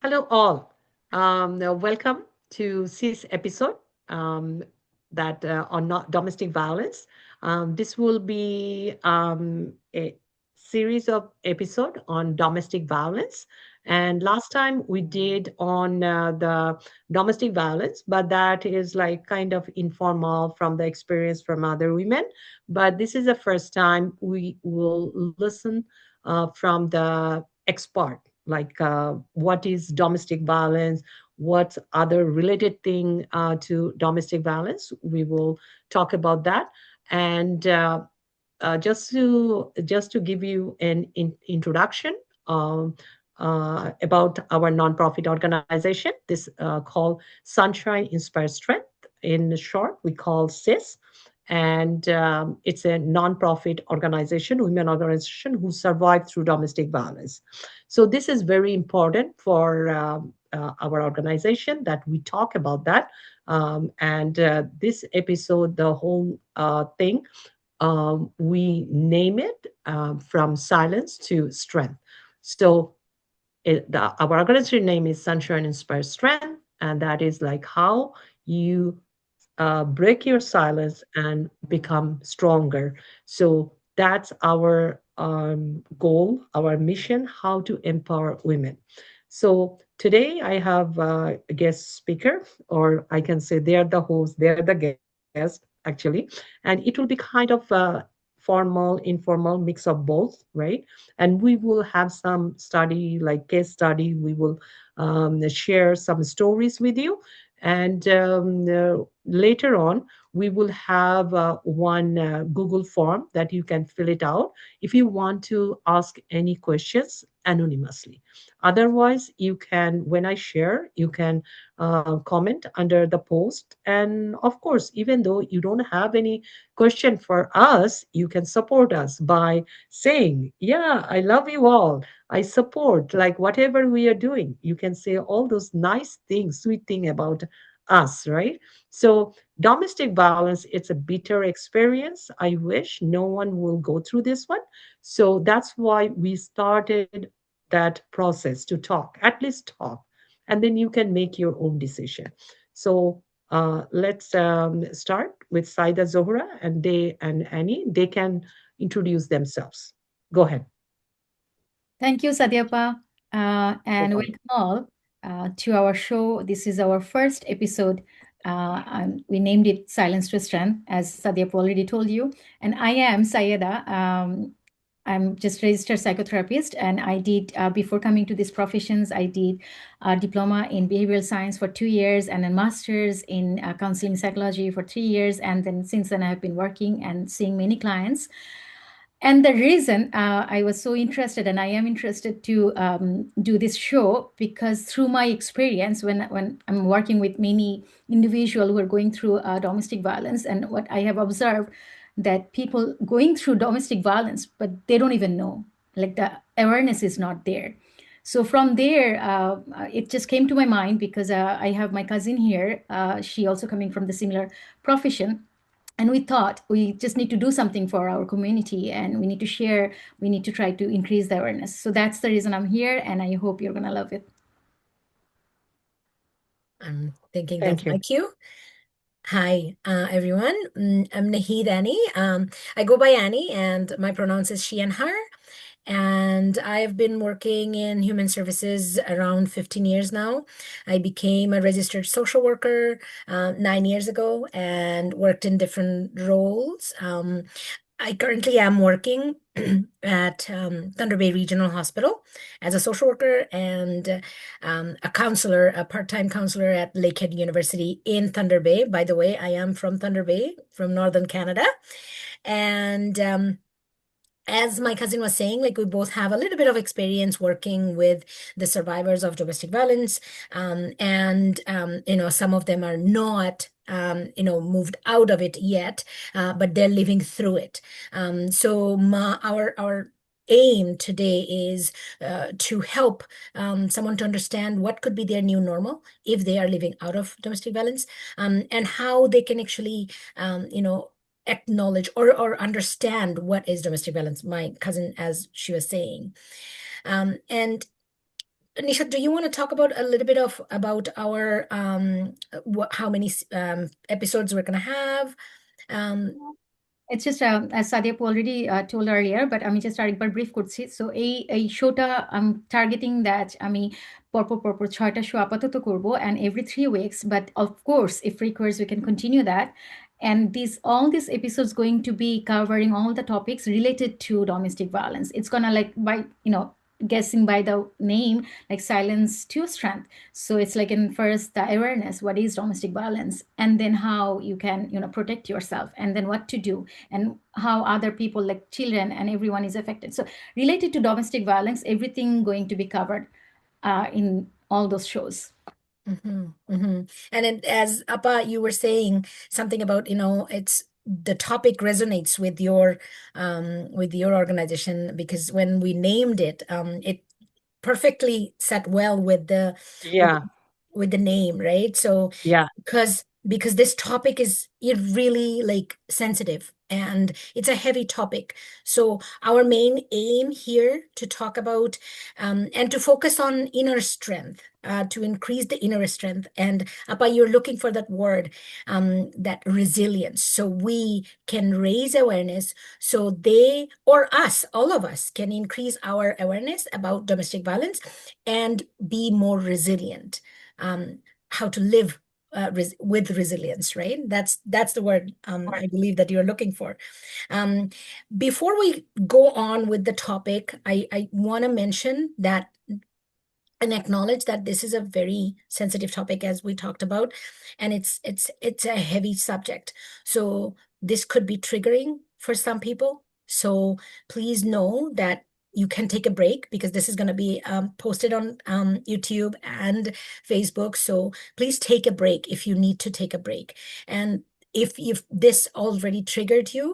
Hello, all. Welcome to this episode that on domestic violence. This will be a series of episode on domestic violence. And last time we did on the domestic violence, but that is like kind of informal from the experience from other women. But this is the first time we will listen from the expert, like what is domestic violence, what other related thing to domestic violence. We will talk about that. And just to give you an introduction um, about our nonprofit organization, this called Sunshine Inspire Strength. In short, we call SIS, and it's a nonprofit organization, women organization who survived through domestic violence. So this is very important for our organization that we talk about that. And this episode, the whole thing, we name it from silence to strength. So our organization name is Sunshine Inspire Strength, and that is like how you break your silence and become stronger. So that's our goal, our mission, how to empower women. So today I have a guest speaker, or I can say they're the host, they're the guest actually, and it will be kind of formal, informal mix of both, right? And we will have some study, like case study. We will share some stories with you, and later on, we will have one Google form that you can fill it out if you want to ask any questions anonymously. Otherwise, you can, when I share, you can comment under the post. And of course, even though you don't have any question for us, you can support us by saying, yeah, I love you all. I support like whatever we are doing. You can say all those nice things, sweet thing about us, right? So domestic violence, it's a bitter experience. I wish no one will go through this one. So that's why we started that process to talk, at least talk, and then you can make your own decision. So let's start with Saida, Zohra, and they and Annie. They can introduce themselves. Go ahead. Thank you, Sadyapa, and Welcome. welcome all to our show. This is our first episode. We named it Silence to Strength, as Sadyapa already told you. And I am Sayeda. I'm just registered psychotherapist, and I did before coming to these professions, I did a diploma in behavioral science for 2 years and a master's in counseling psychology for 3 years. And then since then, I have been working and seeing many clients. And the reason I was so interested, and I am interested to do this show, because through my experience, when I'm working with many individuals who are going through domestic violence, and what I have observed, that people going through domestic violence, but they don't even know, like the awareness is not there. So from there, it just came to my mind because I have my cousin here. She also coming from the similar profession, and we thought we just need to do something for our community, and we need to share, we need to try to increase the awareness. So that's the reason I'm here, and I hope you're going to love it. I'm thinking that's Thank my you. cue. Hi, everyone. I'm Nahid Annie. I go by Annie, and my pronouns is she and her. And I've been working in human services around 15 years now. I became a registered social worker 9 years ago and worked in different roles. I currently am working at Thunder Bay Regional Hospital as a social worker and a counselor, a part-time counselor at Lakehead University in Thunder Bay. By the way, I am from Thunder Bay, from Northern Canada. And as my cousin was saying, like we both have a little bit of experience working with the survivors of domestic violence. Some of them are not, moved out of it yet, but they're living through it. Our aim today is to help someone to understand what could be their new normal if they are living out of domestic violence, and how they can actually, acknowledge or understand what is domestic violence, my cousin, as she was saying. And Nisha, do you want to talk about a little bit of about our how many episodes we're gonna have? Um, It's just as Sadia already told earlier, but আমি just আরেকবার brief করছি। So এই শোটা targeting that আমি পরপর 6টা show আপাতত করব, and every 3 weeks, but of course if requires we can continue that. And all these episodes going to be covering all the topics related to domestic violence. It's gonna, like, by guessing by the name, like silence to strength. So it's like, in first, the awareness, what is domestic violence, and then how you can protect yourself, and then what to do, and how other people, like children and everyone, is affected. So related to domestic violence, everything going to be covered in all those shows. And as Appa, you were saying something about, it's the topic resonates with your organization, because when we named it, it perfectly set well with the with, Yeah, with the name, right? So yeah. because this topic is really like sensitive, and it's a heavy topic. So our main aim here to talk about and to focus on inner strength, to increase the inner strength. And Appa, you're looking for that word, that resilience, so we can raise awareness, so they or us, all of us, can increase our awareness about domestic violence and be more resilient. How to live with resilience, right? That's the word, I believe, that you're looking for. Um, Before we go on with the topic, I want to mention that and acknowledge that this is a very sensitive topic, as we talked about, and it's a heavy subject. So this could be triggering for some people. So please know that you can take a break, because this is going to be posted on YouTube and Facebook. So please take a break if you need to take a break. And if this already triggered you,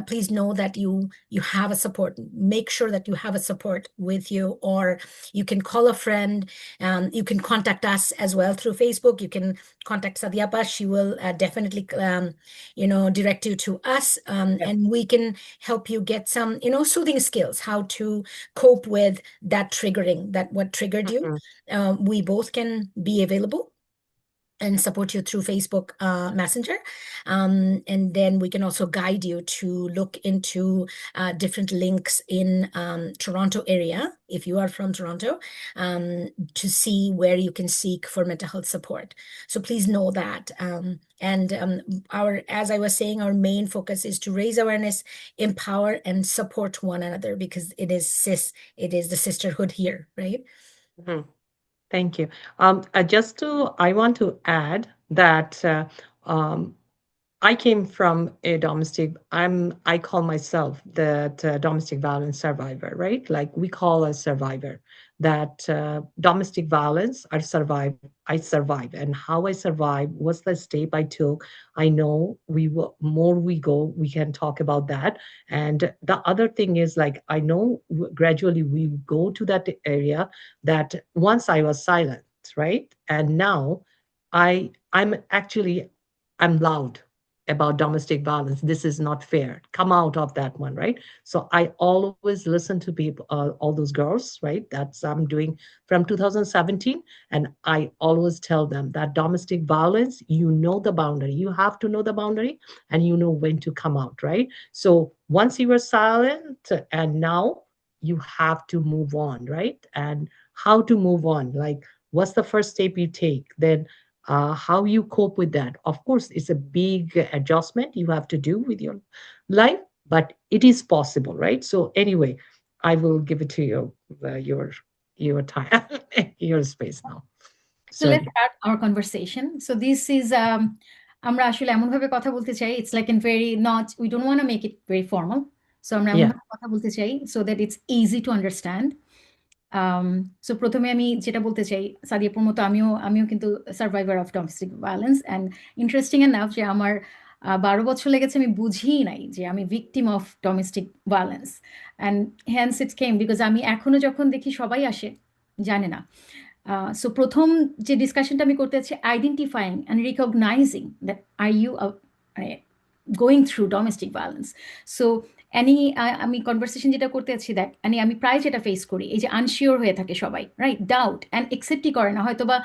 please know that you have a support. Make sure that you have a support with you, or you can call a friend. You can contact us as well through Facebook. You can contact Sadyapa. She will definitely, direct you to us, Yeah. and we can help you get some, soothing skills, how to cope with that triggering, that what triggered you. Mhm. We both can be available and support you through Facebook Messenger. And then we can also guide you to look into different links in Toronto area, if you are from Toronto, to see where you can seek for mental health support. So please know that. As I was saying, our main focus is to raise awareness, empower, and support one another, because it is the sisterhood here, right? Mhm. Thank you. I want to add that um, I came from a I call myself that domestic violence survivor, right? Like we call a survivor that domestic violence, I survive. And how I survive, what's the step I took? I know more we go, we can talk about that. And the other thing is like, I know gradually we go to that area that once I was silent, right? And now I'm loud about domestic violence. This is not fair. Come out of that one, right? So I always listen to people, all those girls, right? That's I'm doing from 2017, and I always tell them that domestic violence, you know the boundary. You have to know the boundary, and you know when to come out, right? So once you were silent, and now you have to move on, right? And how to move on? Like, what's the first step you take? Then how you cope with that. Of course, it's a big adjustment you have to do with your life, but it is possible, right? So anyway, I will give it to you, your time, your space now. So let's Sorry. start our conversation. So this is আমরা আসলে এমনভাবে কথা বলতে চাই, it's like in very not, we don't want to make it very formal. So আমরা Yeah. এমনভাবে কথা বলতে চাই so that it's easy to understand. So প্রথমে আমি যেটা বলতে চাই, সাদিয়াপুর মতো আমিও কিন্তু survivor of domestic violence. And interesting enough যে আমার 12 বছর লেগেছে আমি বুঝিই নাই যে আমি victim of domestic violence. And hence it's came because আমি এখনো যখন দেখি সবাই আসে জানে না। সো প্রথম যে ডিসকাশনটা আমি করতে চাচ্ছি, identifying and recognising that are you going through domestic violence. So Annie, আমি কনভারসেশন যেটা করতে যাচ্ছি, দেখ অ্যানি, আমি প্রায় যেটা ফেস করি, এই যে আনশিওর হয়ে থাকে সবাই, রাইট, ডাউট অ্যান্ড একসেপ্টই করে না হয়তো, বা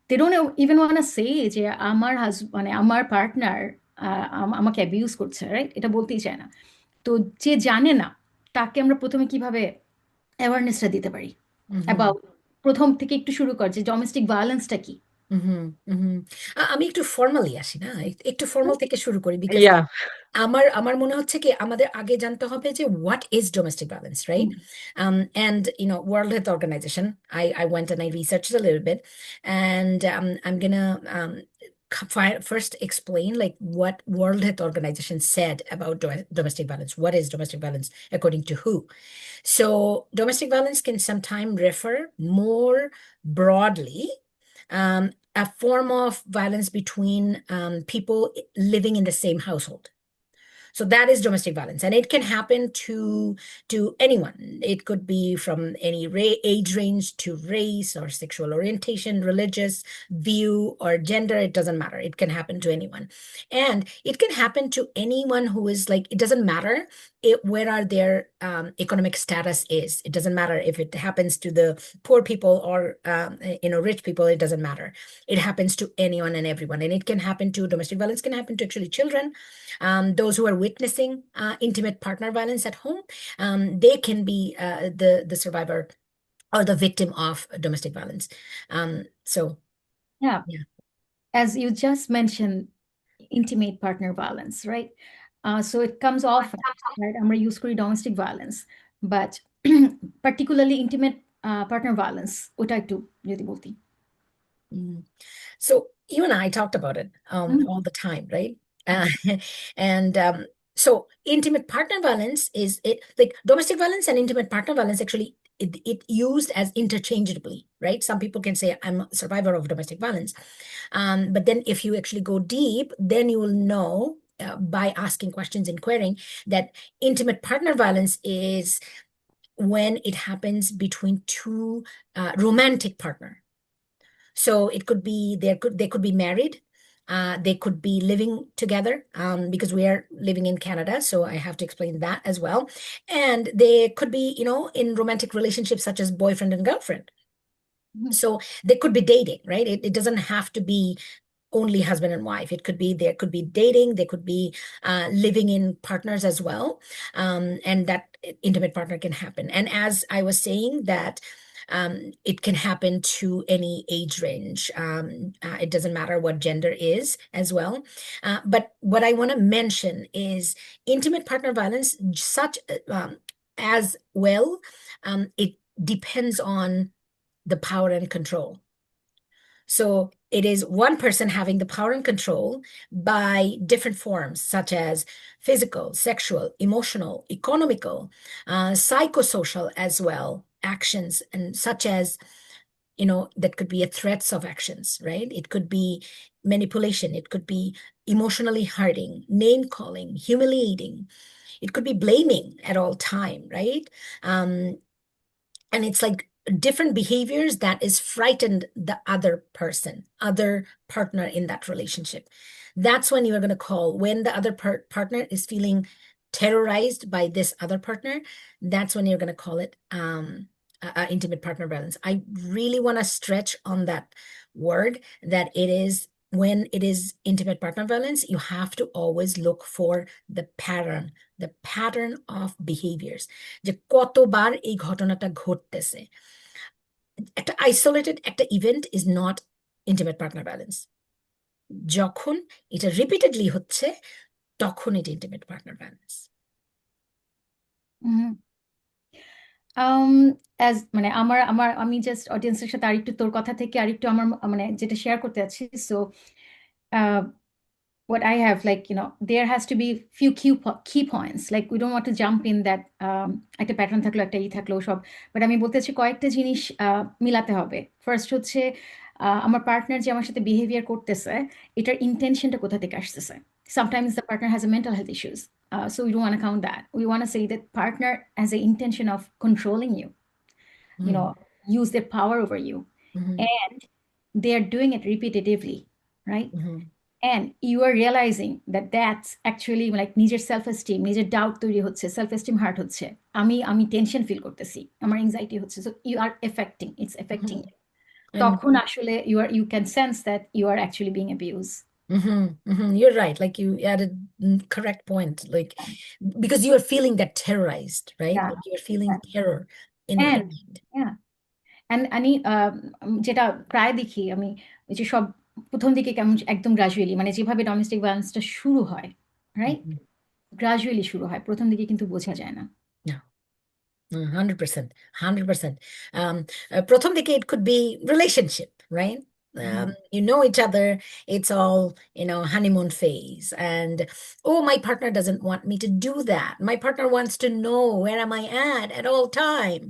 দে ডোন্ট ইভেন ওয়ান্ট সে যে আমার মানে আমার পার্টনার আমাকে অ্যাবিউজ করছে, রাইট, এটা বলতেই চায় না। তো যে জানে না, তাকে আমরা প্রথমে কিভাবে অ্যাওয়ারনেসটা দিতে পারি হুম। অ্যাবাউট, প্রথম থেকে একটু শুরু কর যে ডোমেস্টিক ভায়োলেন্সটা কি। হুম। হুম। আমি একটু ফর্মালি আসি না, একটু ফর্মাল থেকে শুরু করি, বিকজ Yeah. আমার আমার মনে হচ্ছে কি আমাদের আগে জানতে হবে যে what is domestic violence, right? And World Health Organization, I went and I researched a little bit, and I'm gonna first explain like what World Health Organization said about domestic violence. What is domestic violence according to who? So domestic violence can sometimes refer more broadly a form of violence between people living in the same household. So that is domestic violence, and it can happen to anyone. It could be from any age range to race or sexual orientation, religious view or gender. It doesn't matter. It can happen to anyone, and it can happen to anyone who is like. It doesn't matter where are their economic status is. It doesn't matter if it happens to the poor people or rich people. It doesn't matter. It happens to anyone and everyone, and it can happen to domestic violence. Can happen to actually children. Those who are witnessing intimate partner violence at home, they can be the survivor or the victim of domestic violence. So, Yeah, yeah. as you just mentioned, intimate partner violence, right? So it comes off, right? আমরা use করি domestic violence, but particularly intimate partner violence, ওটা একটু যদি বলতি। Mm. So you and I talked about it all the time, right? And so intimate partner violence is it like domestic violence and intimate partner violence actually it used as interchangeably, right? Some people can say I'm a survivor of domestic violence, but then if you actually go deep, then you will know by asking questions and querying that intimate partner violence is when it happens between two romantic partner. So it could be they could be married. They could be living together because we are living in Canada, so I have to explain that as well. And they could be, in romantic relationships such as boyfriend and girlfriend. So they could be dating, right? It doesn't have to be only husband and wife. It could be there could be dating. They could be living in partners as well, and that intimate partner can happen. And as I was saying, that it can happen to any age range. It doesn't matter what gender is as well. But what I want to mention is intimate partner violence, such as well. It depends on the power and control. So it is one person having the power and control by different forms, such as physical, sexual, emotional, economical, psychosocial as well, actions, and such as, that could be a threats of actions, right? It could be manipulation. It could be emotionally hurting, name calling, humiliating. It could be blaming at all time, right? And it's like different behaviors that is frightened the other person, other partner in that relationship. That's when you're going to call when the other partner is feeling terrorized by this other partner. That's when you're going to call it intimate partner violence. I really want to stretch on that word, that it is when it is intimate partner violence, you have to always look for the pattern of behaviors, যে কতবার এই ঘটনাটা ঘটতেছে। একটা isolated একটা event is not intimate partner balance. যখন এটা repeatedly হচ্ছে, তখন এটা ইন্টিমেট পার্টনার ব্যালেন্স। অ্যাজ মানে আমার আমার আমি জাস্ট অডিয়েন্সের সাথে আরেকটু তোর কথা থেকে আরেকটু আমার মানে যেটা শেয়ার করতে যাচ্ছি। So what I have, like, there has to be few key points. Like, we don't want to jump in that একটা প্যাটার্ন থাকলো, একটা থাকলো সব, বাট আমি বলতে চাচ্ছি কয়েকটা জিনিস মিলাতে হবে। ফার্স্ট হচ্ছে আমার পার্টনার যে আমার সাথে বিহেভিয়ার করতেছে, এটার ইন্টেনশনটা কোথা থেকে আসতেছে। Sometimes the partner has a mental health issues, so we don't want to count that. We want to say that partner has an intention of controlling you, use their power over you, and they are doing it repetitively, right? and you are realizing that that's actually like নিজের self esteem, নিজের doubt তৈরি হচ্ছে, self esteem heart হচ্ছে, আমি tension feel করতেছি, আমার anxiety হচ্ছে, so you are affecting, it's affecting, Mhm. And তখন আসলে you can sense that you are actually being abused. you're right. Like you added correct point. Like because you are feeling that terrorized, right? Yeah, Like you're feeling yeah. terror in your And mind. yeah, and আমি যেটা প্রায় দেখি আমি, ওই যে সব প্রথম দিকে কেমন একদম গ্রাজুয়ালি, মানে যেভাবে ডোমেস্টিক ভায়োলেন্সটা শুরু হয়, রাইট, Mhm. গ্রাজুয়ালি শুরু হয়, প্রথম দিকে কিন্তু বোঝা যায় না। No. 100%, 100%. প্রথম দিকে it could be relationship, right? You know each other, it's all, honeymoon phase. And, oh, my partner doesn't want me to do that. My partner wants to know where am I at all time.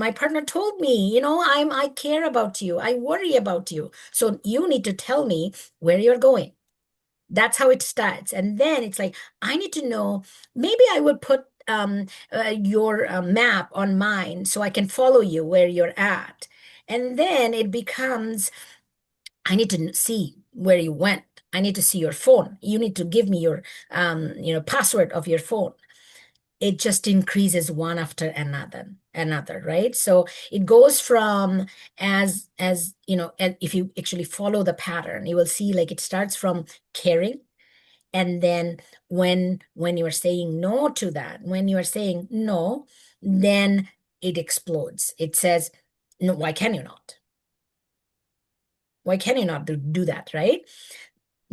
My partner told me, I care about you. I worry about you. So you need to tell me where you're going. That's how it starts. And then it's like, I need to know, maybe I would put your map on mine so I can follow you where you're at. And then it becomes, I need to see where you went. I need to see your phone. You need to give me your, password of your phone. It just increases one after another, right? So it goes from, as and if you actually follow the pattern, you will see like it starts from caring. And then when you are saying no to that, when you are saying no, then it explodes. It says, no, why can you not? Why can you not do that, right?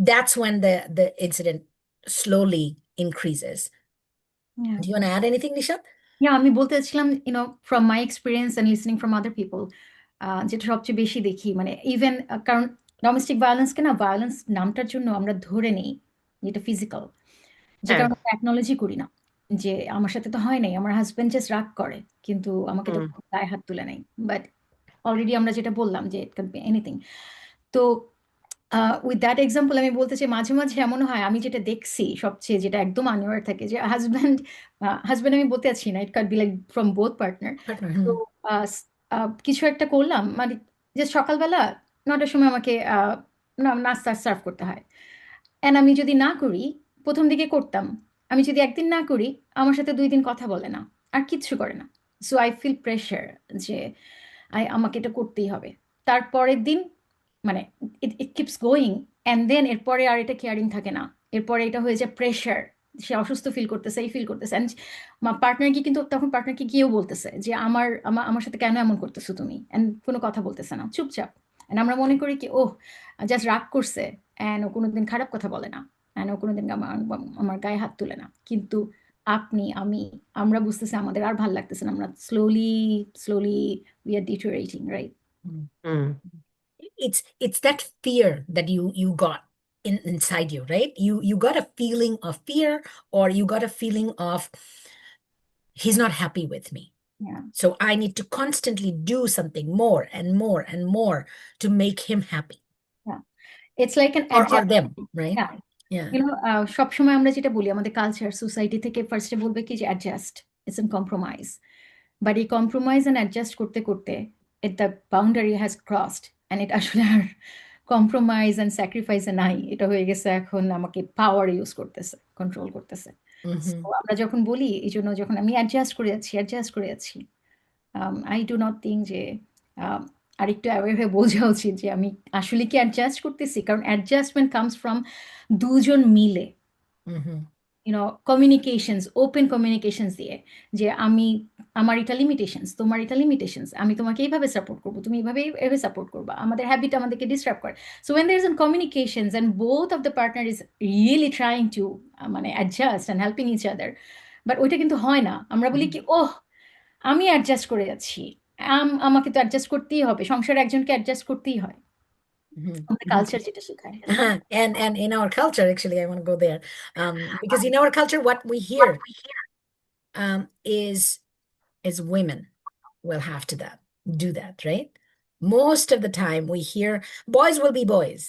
That's when the incident slowly increases. Yeah. Do you want to add anything, Nisha? আমি বলতে চাচ্ছিলাম, from my experience and listening from other people, যেটা সবচেয়ে বেশি দেখি, মানে even কারণ domestic ভায়োলেন্সকে না ভায়োলেন্স নামটার জন্য আমরা ধরে নেই যেটা ফিজিক্যাল, যে হ্যাঁ। কারণে অ্যাকনোলজি করি না, যে আমার সাথে তো হয় নাই, আমার হাজবেন্ড জাস্ট রাগ করে কিন্তু আমাকে তো হুম। গায়ে হাত তুলে নাই, বাট অলরেডি আমরা যেটা বললাম যে ইট ক্যান বি এনিথিং। তো উইথ দ্যাট এক্সাম্পল আমি বলতে চাই, মাঝে মাঝে এমন হয়, আমি যেটা দেখছি সবচেয়ে যেটা একদম আনওয়ার থাকে, যে হাজব্যান্ড আমি বলতে চাচ্ছি না, it can be like from both partner. Partner. তো কিছু একটা করলাম, মানে যে সকালবেলা ৯টার সময় আমাকে নাস্তা সার্ভ করতে হয়, অ্যান্ড আমি যদি না করি, প্রথম দিকে করতাম, আমি যদি একদিন না করি, আমার সাথে ২ দিন কথা বলে না, আর কিচ্ছু করে না। সো আই ফিল প্রেশার যে আমাকে এটা করতেই হবে। তারপরের দিন মানে it it keeps going, and then এরপরে আর এটা কেয়ারিং থাকে না, এরপরে এটা হয়ে যায় প্রেশার, সে অসুস্থ ফিল করতেছে, এই ফিল করতেছে, অ্যান্ড পার্টনারকে কিন্তু তখন পার্টনারকে গিয়েও বলতেছে যে আমার সাথে কেন এমন করতেছো তুমি, অ্যান্ড কোনো কথা বলতেছে না, চুপচাপ। অ্যান্ড আমরা মনে করি কি, ওহ, জাস্ট রাগ করছে, অ্যান্ড ও কোনোদিন খারাপ কথা বলে না, অ্যান্ড ও কোনোদিন আমার গায়ে হাত তুলে না, কিন্তু আমরা বুঝতেছি আমাদের আর ভাল লাগতেছে না, আমরা slowly slowly we are ডিটোরেটিং, right? Mm. Hmm. It's that fear that you got inside you, right? You got a feeling of fear, or you got a feeling of he's not happy with me. Yeah. So I need to constantly do something more and more and more to make him happy. Yeah. It's like an Or adjustment. them, right? Yeah. Yeah. সবসময় আমরা যেটা বলি, আমাদের culture society থেকে ফার্স্টে বলবে কি যে adjust, it's an compromise, but এই কম্প্রোমাইজ অ্যান্ড অ্যাডজাস্ট করতে করতে the boundary has crossed, and এটা আসলে আর কম্প্রোমাইজ অ্যান্ড স্যাক্রিফাইসে নাই, এটা হয়ে গেছে এখন আমাকে পাওয়ার ইউজ করতেছে, কন্ট্রোল করতেছে। Mm-hmm. So আমরা যখন বলি, এই জন্য যখন আমি অ্যাডজাস্ট করে যাচ্ছি, আই ডু নট থিঙ্ক যে আরেকটু অ্যাওয়ার হয়ে বোঝা উচিত যে আমি আসলে কি অ্যাডজাস্ট করতেছি, কারণ অ্যাডজাস্টমেন্ট কামস ফ্রম দুজন মিলে, Mm-hmm. কমিউনিকেশনস, ওপেন কমিউনিকেশনস দিয়ে, যে আমার এটা লিমিটেশনস, তোমার এটা লিমিটেশনস, আমি তোমাকে এইভাবে সাপোর্ট করবো, তুমি এইভাবে সাপোর্ট করবা, আমাদের হ্যাবিট আমাদেরকে ডিস্টার্ব করে। So when there is an communications and both of the partner is really trying to মানে adjust and helping each other, but ওইটা কিন্তু হয় না। আমরা বলি কি, ওহ, আমি অ্যাডজাস্ট করে যাচ্ছি, আমাকে তো অ্যাডজাস্ট করতেই হবে, সংসারে একজনকে অ্যাডজাস্ট করতেই হয়, আমাদের Mm-hmm. কালচার যেটা শেখায়। And in our culture, actually, I want to go there, because in our culture, what we hear is women will have to do that, right? Most of the time, we hear boys will be boys.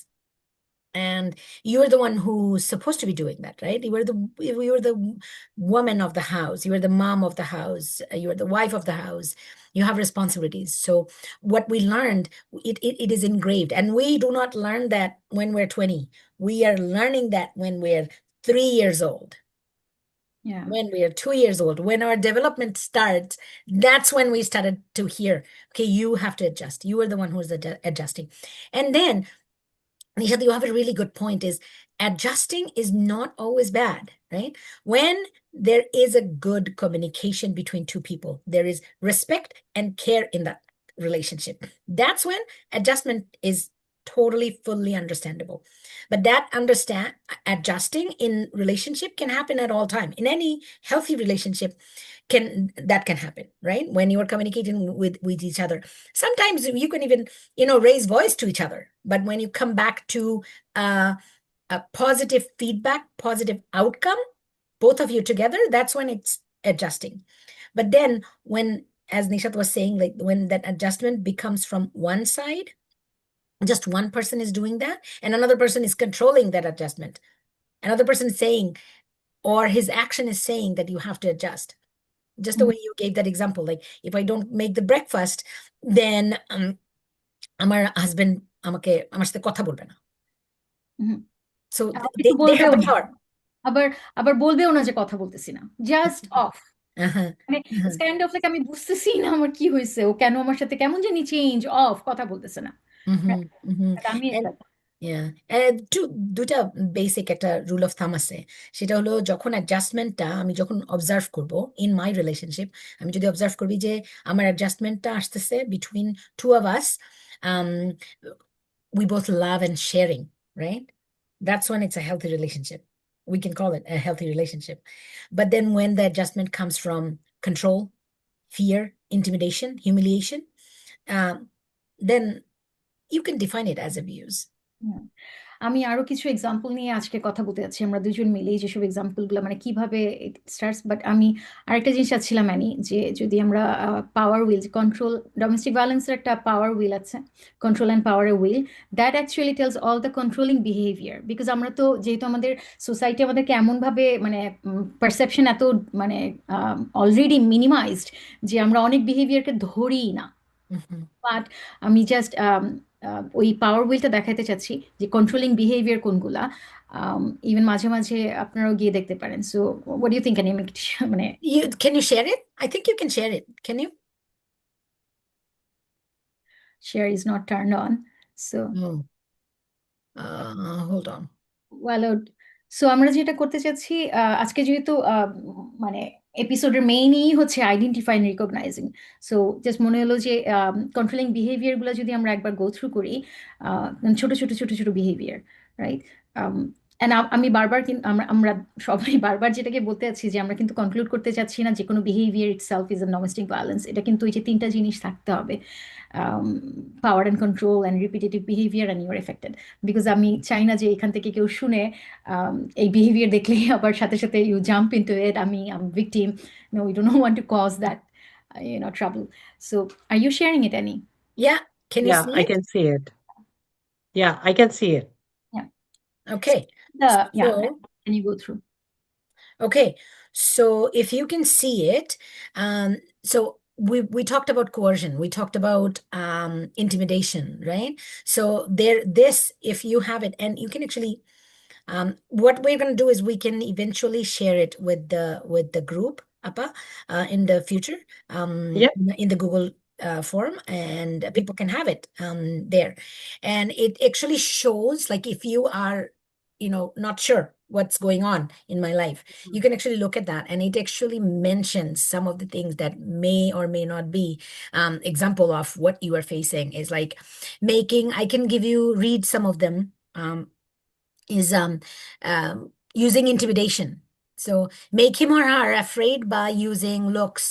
and you're the one who's supposed to be doing that, right? You were the woman of the house, you were the mom of the house, you are the wife of the house, you have responsibilities. So what we learned, it is engraved, and we do not learn that when we're 20. We are learning that when we're 3 years old, Yeah. when we are 2 years old, when our development starts. That's when we started to hear, okay, you have to adjust. You are the one who's adjusting. And then, Nishat, you have a really good point, is adjusting is not always bad, right? When there is a good communication between two people, there is respect and care in that relationship. That's when adjustment is totally, fully understandable. But that adjusting in relationship can happen at all time. In any healthy relationship, can happen, right? When you are communicating with each other. Sometimes you can even raise voice to each other. But when you come back to a positive feedback, positive outcome, both of you together, that's when it's adjusting. But then when, as Nishat was saying, like when that adjustment becomes from one side, just one person is doing that, and another person is controlling that adjustment. Another person is saying, or his action is saying that you have to adjust. Just the way you gave that example, like if I don't make the breakfast, then আমার husband আমার সাথে কথা বলবে না। হুম। So আবার কিছু they have বলবেও the না, power. আবার আবার বলবেও না যে কথা বলতেছি না, জাস্ট অফ। Uh-huh. মানে Uh-huh. It's kind of like আমি বুঝতেছি না আমার কি হয়েছে, ও কেন আমার সাথে কেমন জানি চেঞ্জ, অফ, কথা বলতেছে না। Mm-hmm. Mm-hmm. আমি And yeah, দুটা বেসিক একটা রুল অফ থাম আছে। সেটা হলো, যখন অ্যাডজাস্টমেন্টটা আমি যখন অবজার্ভ করব ইন মাই রিলেশনশিপ, আমি যদি অবজার্ভ করবি যে আমার অ্যাডজাস্টমেন্টটা আসতেছে between two of us, we both love and sharing, right? That's when it's a healthy relationship. We can call it a healthy relationship. But then when the adjustment comes from control, fear, intimidation, humiliation, then you can define it as abuse. আমি আরো কিছু example নিয়ে আজকে কথা বলতে যাচ্ছি, আমরা দুজন মিলেই যেসব এক্সাম্পলগুলো মানে কিভাবে স্টার্টস। বাট আমি আরেকটা জিনিস চাচ্ছিলাম অ্যানি, যে যদি আমরা পাওয়ার উইল, কন্ট্রোল, ডোমেস্টিক ভায়োলেন্সের একটা পাওয়ার উইল আছে, control and power wheel, that actually tells all the controlling behaviour. Because আমরা তো যেহেতু আমাদের সোসাইটি আমাদেরকে এমনভাবে মানে পারসেপশন এত মানে অলরেডি মিনিমাইজড যে আমরা অনেক বিহেভিয়ারকে ধরি না। বাট আমি জাস্ট ওই পাওয়ার উইলটা দেখাতে চাচ্ছি যে কন্ট্রোলিং বিহেভিয়ার কোনগুলা। ইভেন মাঝে মাঝে আপনারাও গিয়ে দেখতে পারেন। So what do you think? মানে Can you share it? I think you can share it. Can you? share is not turned on. So Hold on. Well, so আমরা যেটা করতে চাচ্ছি আজকে, যেহেতু মানে এপিসোডের মেইনই হচ্ছে identify and recognising, so just মনে হলো যে কন্ট্রোলিং বিহেভিয়ারগুলো যদি আমরা একবার গো থ্রু করি, ছোট ছোট ছোট ছোট বিহেভিয়ার, রাইট? আমি বারবার কিন্তু আমরা সবাই বারবার যেটাকে বলতে চাচ্ছি যে আমরা কিন্তু কনক্লুড করতে চাচ্ছি না যে কোনো behaviour itself is a domestic violence. এটা কিন্তু এই যে তিনটা জিনিস থাকতে হবে, power and control and repetitive behaviour and your affected. Because আমি চাই না যে এখান থেকে কেউ শুনে এই বিহেভিয়ার দেখলেই আবার সাথে সাথে ইউ জাম্প ইনটু ইট, আমি victim. No, we don't want to cause that trouble. So are you sharing it, Annie? Yeah. Can you Yeah, see I it? can see it. Yeah, I can see it. Yeah. Okay. Yeah, So, can you go through? okay. So if you can see it, so we talked about coercion, we talked about intimidation, right? So this, if you have it, and you can actually, what we're going to do is we can eventually share it with the group, Appa, in the future, Yep. in the Google form, and people can have it there. And it actually shows, like, if you are, not sure what's going on in my life, you can actually look at that, and it actually mentions some of the things that may or may not be example of what you are facing. Is like I can read some of them. Is using intimidation. So make him or her afraid by using looks,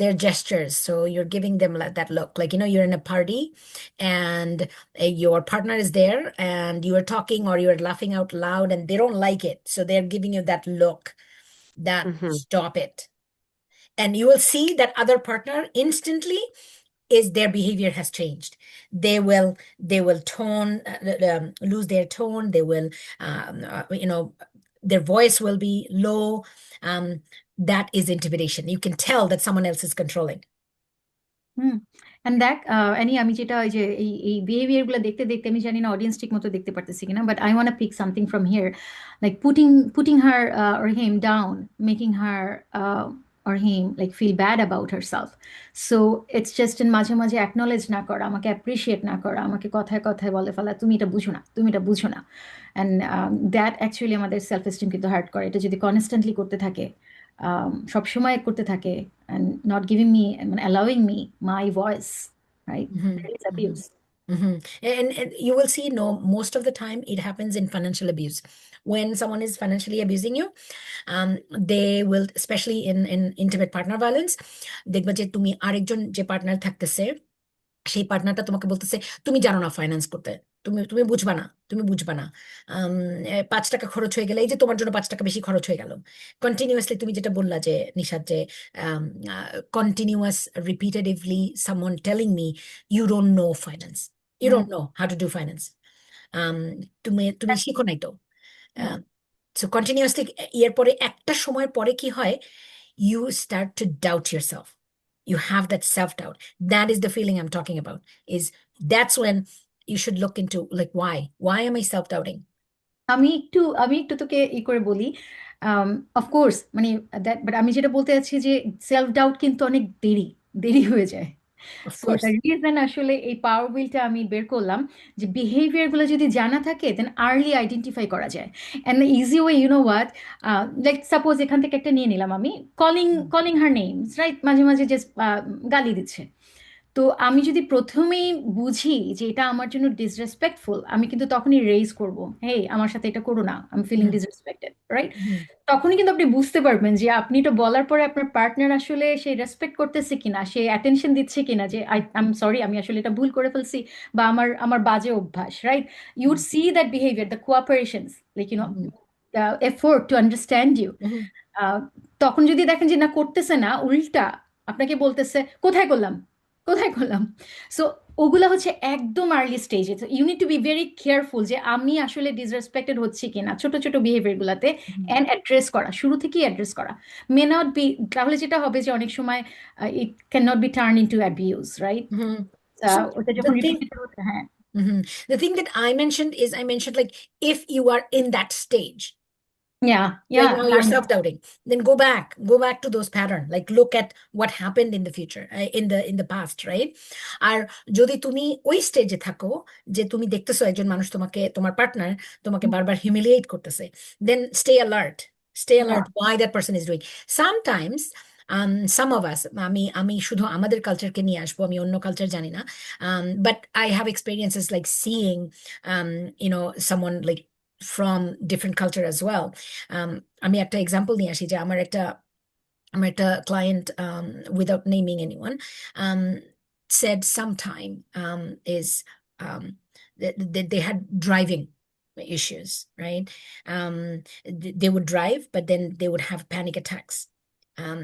their gestures. So you're giving them that look, like, you're in a party and your partner is there and you are talking or you're laughing out loud and they don't like it. So they're giving you that look, that Mhm. stop it. And you will see that other partner instantly is their behavior has changed. They will tone lose their tone. They will their voice will be low. um, that is intimidation. You can tell that someone else is controlling. Hmm and দেখ Annie, আমি যেটা ওই যে এই behaviour গুলো দেখতে দেখতে, আমি জানি না অডিয়েন্স ঠিক মতো দেখতে পারতেছি কিনা, but I want pick something from here, like putting her or him down, making her or him like feel bad about herself. So it's just in মাঝে মাঝে অ্যাকনলেজ না করা, আমাকে অ্যাপ্রিসিয়েট না করা, আমাকে কথায় কথায় বলে ফেলা তুমি এটা বুঝো না, তুমি এটা বুঝো না। অ্যান্ড দ্যাট অ্যাকচুয়ালি আমাদের সেলফ এস্টিম কিন্তু হার্ট করে। এটা যদি কনস্ট্যান্টলি করতে থাকে, সবসময় করতে থাকে, and not giving me, মানে allowing me my voice, right? Mhm, That is mhm, abuse. mhm. And you will see, no, most of the time it happens in financial abuse. When someone is financially abusing you, they will, especially in intimate partner violence, দেখবা যে তুমি আরেকজন যে partner থাকতেছে, সেই পার্টনারটা তোমাকে বলতেছে তুমি জানো না ফাইন্যান্স করতে, তুমি তুমি বুঝবা না, তুমি বুঝবা না। 5 টাকা খরচ হয়ে গেলে, এই যে তোমার জন্য 5 টাকা বেশি খরচ হয়ে গেল। কন্টিনিউয়াসলি তুমি যেটা বললা যে নিশাদ, যে continuous repetitively someone telling me you don't know finance, you হ্যাঁ, don't know how to do finance, তুমি তুমি শিখো নাই তো। হ্যাঁ। সো কন্টিনিউয়াসলি এর পরে একটা সময়ের পরে কি হয়, you start to doubt yourself. You have that self-doubt. That is the feeling I'm talking about. Is that's when you should look into, like, why am I self-doubting? আমি একটু তোকে ই করে বলি, অফকোর্স মানে দ্যাট, বাট আমি যেটা বলতে চাচ্ছি যে সেলফ ডাউট কিন্তু অনেক দেরি দেরি হয়ে যায়। Of so the course. Reason আসলে এই পাওয়ার হুইলটা আমি বের করলাম, যে বিহেভিয়ারগুলো যদি জানা থাকে দেন আর্লি আইডেন্টিফাই করা যায়। And the easy way, you know what, like suppose এখান থেকে একটা নিয়ে নিলাম আমি, calling Mm, calling her names, right? মাঝে মাঝে যে গালি দিচ্ছে, তো আমি যদি প্রথমেই বুঝি যে এটা আমার জন্য ডিসরেসপেক্টফুল, আমি কিন্তু তখনই রেইজ করব, হেই আমার সাথে এটা করো না, আমি feeling mm, disrespected, right? mm, তখনই কিন্তু আপনি বুঝতে পারবেন যে আপনি এটা বলার পরে আপনার পার্টনার আসলে সে রেসপেক্ট করতেছে কিনা, সে অ্যাটেনশন দিচ্ছে কিনা, যে আই এম সরি, আমি আসলে এটা ভুল করে ফেলছি, বা আমার আমার বাজে অভ্যাস, right? You would mm, see that behaviour, the cooperations, like you know, mm, the effort to understand you. mm, ah, তখন যদি দেখেন যে না করতেছে না, উল্টা আপনাকে বলতেছে কোথায় করলাম, কোথায় করলাম। সো ওগুলা হচ্ছে একদম আর্লি স্টেজে। You need to be very careful যে আমি আসলে ডিসরেসপেক্টেড হচ্ছি কিনা ছোট ছোট বিহেভিয়ার গুলাতে, mm, অ্যান্ড অ্যাড্রেস করা, শুরু থেকেই অ্যাড্রেস করা। মে নট বি, তাহলে যেটা হবে যে অনেক সময় it can not be turn into abuse, right? mm. So ওটা যখন the thing, রিপিটেড হচ্ছে, হ্যাঁ। mhm, the thing that I mentioned is, I mentioned, like, if you are in that stage, yeah yeah right now you're self-doubting, then go back to those pattern, like look at what happened in the future, in the past, right? আর যদি তুমি ওই স্টেজে থাকো যে তুমি দেখতেছো একজন মানুষ তোমাকে, তোমার পার্টনার তোমাকে বারবার হিউমিলিয়েট করতেছে, then stay alert why that person is doing. Sometimes some of us, আমি শুধু আমাদের কালচারকে নিয়ে আসবো, আমি অন্য কালচার জানি না, but I have experiences like seeing someone like from different culture as well. আমি একটা এক্সাম্পল নিয়ে আসি, যে আমার একটা client, without naming anyone, um, said sometime, is they had driving issues, right? um, they would drive, but then they would have panic attacks um,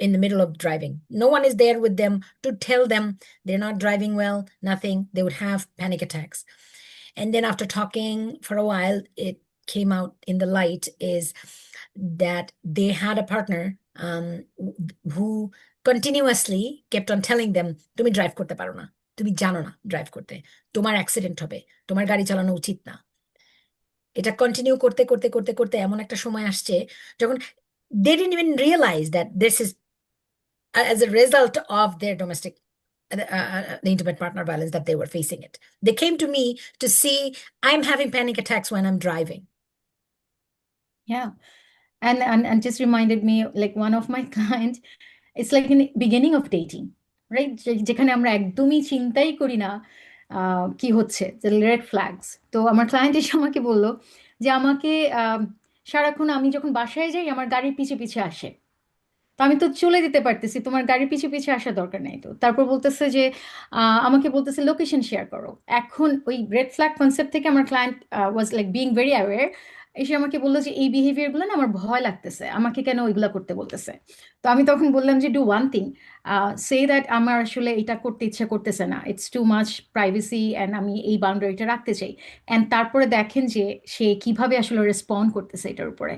in the middle of driving. No one is there with them to tell them they're not driving well, nothing. They would have panic attacks. And then after talking for a while, it came out in the light is that they had a partner, who continuously kept on telling them, তুমি drive করতে পারো না, তুমি জানো না drive করতে, তোমার accident হবে, তোমার গাড়ি চালানো উচিত না। এটা কন্টিনিউ করতে করতে করতে করতে এমন একটা সময় আসছে যখন they didn't even realize that this is as a result of their domestic, the intimate partner violence, that they were facing it. They came to me to see I'm having panic attacks when I'm driving. Yeah. And just reminded me, like one of my client, it's like in the beginning of dating, right? যেখানে আমরা একদমই চিন্তাই করি না কি হচ্ছে, যে red flags. তো আমার ক্লায়েন্ট এসে আমাকে বললো যে আমাকে সারাক্ষণ আমি যখন বাসায় যাই আমার গাড়ির পিছে পিছে আসে, তো আমি তো চলে দিতে পারতেছি, তোমার গাড়ির পিছে পিছে আসার দরকার নেই তো। তারপর বলতেছে যে আমাকে বলতেছে লোকেশন শেয়ার করো। এখন ওই রেড ফ্ল্যাগ কনসেপ্ট থেকে আমার client was like being very aware, এসে আমাকে বললো যে এই বিহেভিয়ারগুলো না আমার ভয় লাগতেছে, আমাকে কেন ওইগুলা করতে বলতেছে। তো আমি তখন বললাম যে do one thing, say that আমার আসলে এটা করতে ইচ্ছা করতেছে না, it's too much privacy and আমি এই বাউন্ডারিটা রাখতে চাই। অ্যান্ড তারপরে দেখেন যে সে কিভাবে আসলে রেসপন্ড করতেছে এটার উপরে,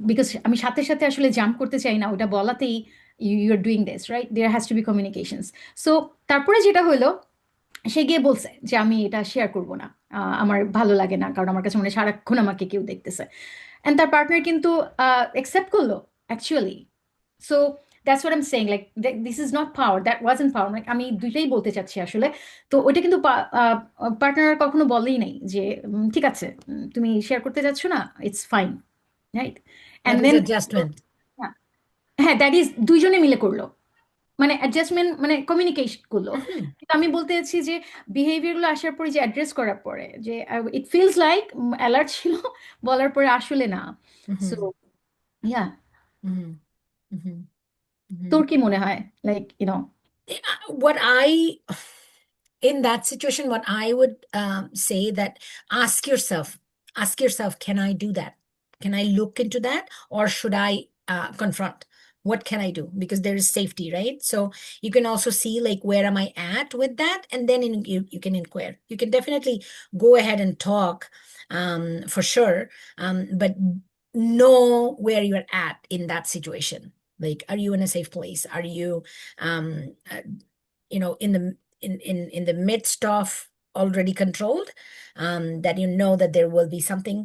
বিকজ আমি সাথে সাথে আসলে জাম্প করতে চাই না, ওটা বলাতেই you are doing this right, there has to be communications. So তারপরে যেটা হলো, সে গিয়ে বলছে যে আমি এটা শেয়ার করব না, আমার ভালো লাগে না, কারণ আমার কাছে মনে হয় সারাক্ষণ আমাকে কেউ দেখতেছে। অ্যান্ড তার পার্টনার কিন্তু অ্যাকসেপ্ট করলো actually. So that's what I am saying, like this is not power, that wasn't power, like আমি দুইটাই বলতে চাচ্ছি আসলে। তো ওইটা কিন্তু পার্টনার কখনো বলেই নাই যে ঠিক আছে, তুমি শেয়ার করতে যাচ্ছ না, it's fine, right. And That is then adjustment. হ্যাঁ, দ্যাট ইজ দুইজনে মিলে করলো, মানে অ্যাডজাস্টমেন্ট, মানে কমিউনিকেশন করলো। Mhm, কিন্তু আমি বলতে চাচ্ছি যে বিহেভিয়ারগুলো আসার পরে, যে অ্যাড্রেস করার পরে, যে ইট ফিলস লাইক অ্যালার্ট ছিল, বলার পরে আসলে না। সো mhm, ইয়া, mhm, mhm, তোর mhm. কি মনে হয়, like What I, in that situation, what I would say that ask yourself, can I do that? Can I look into that? Or should I confront? What can I do? Because there is safety, right? So you can also see like, where am I at with that? And then you can inquire. You can definitely go ahead and talk for sure. But know where you're at in that situation. Like, are you in a safe place? Are you um, uh, in the midst of already controlled, that you know that there will be something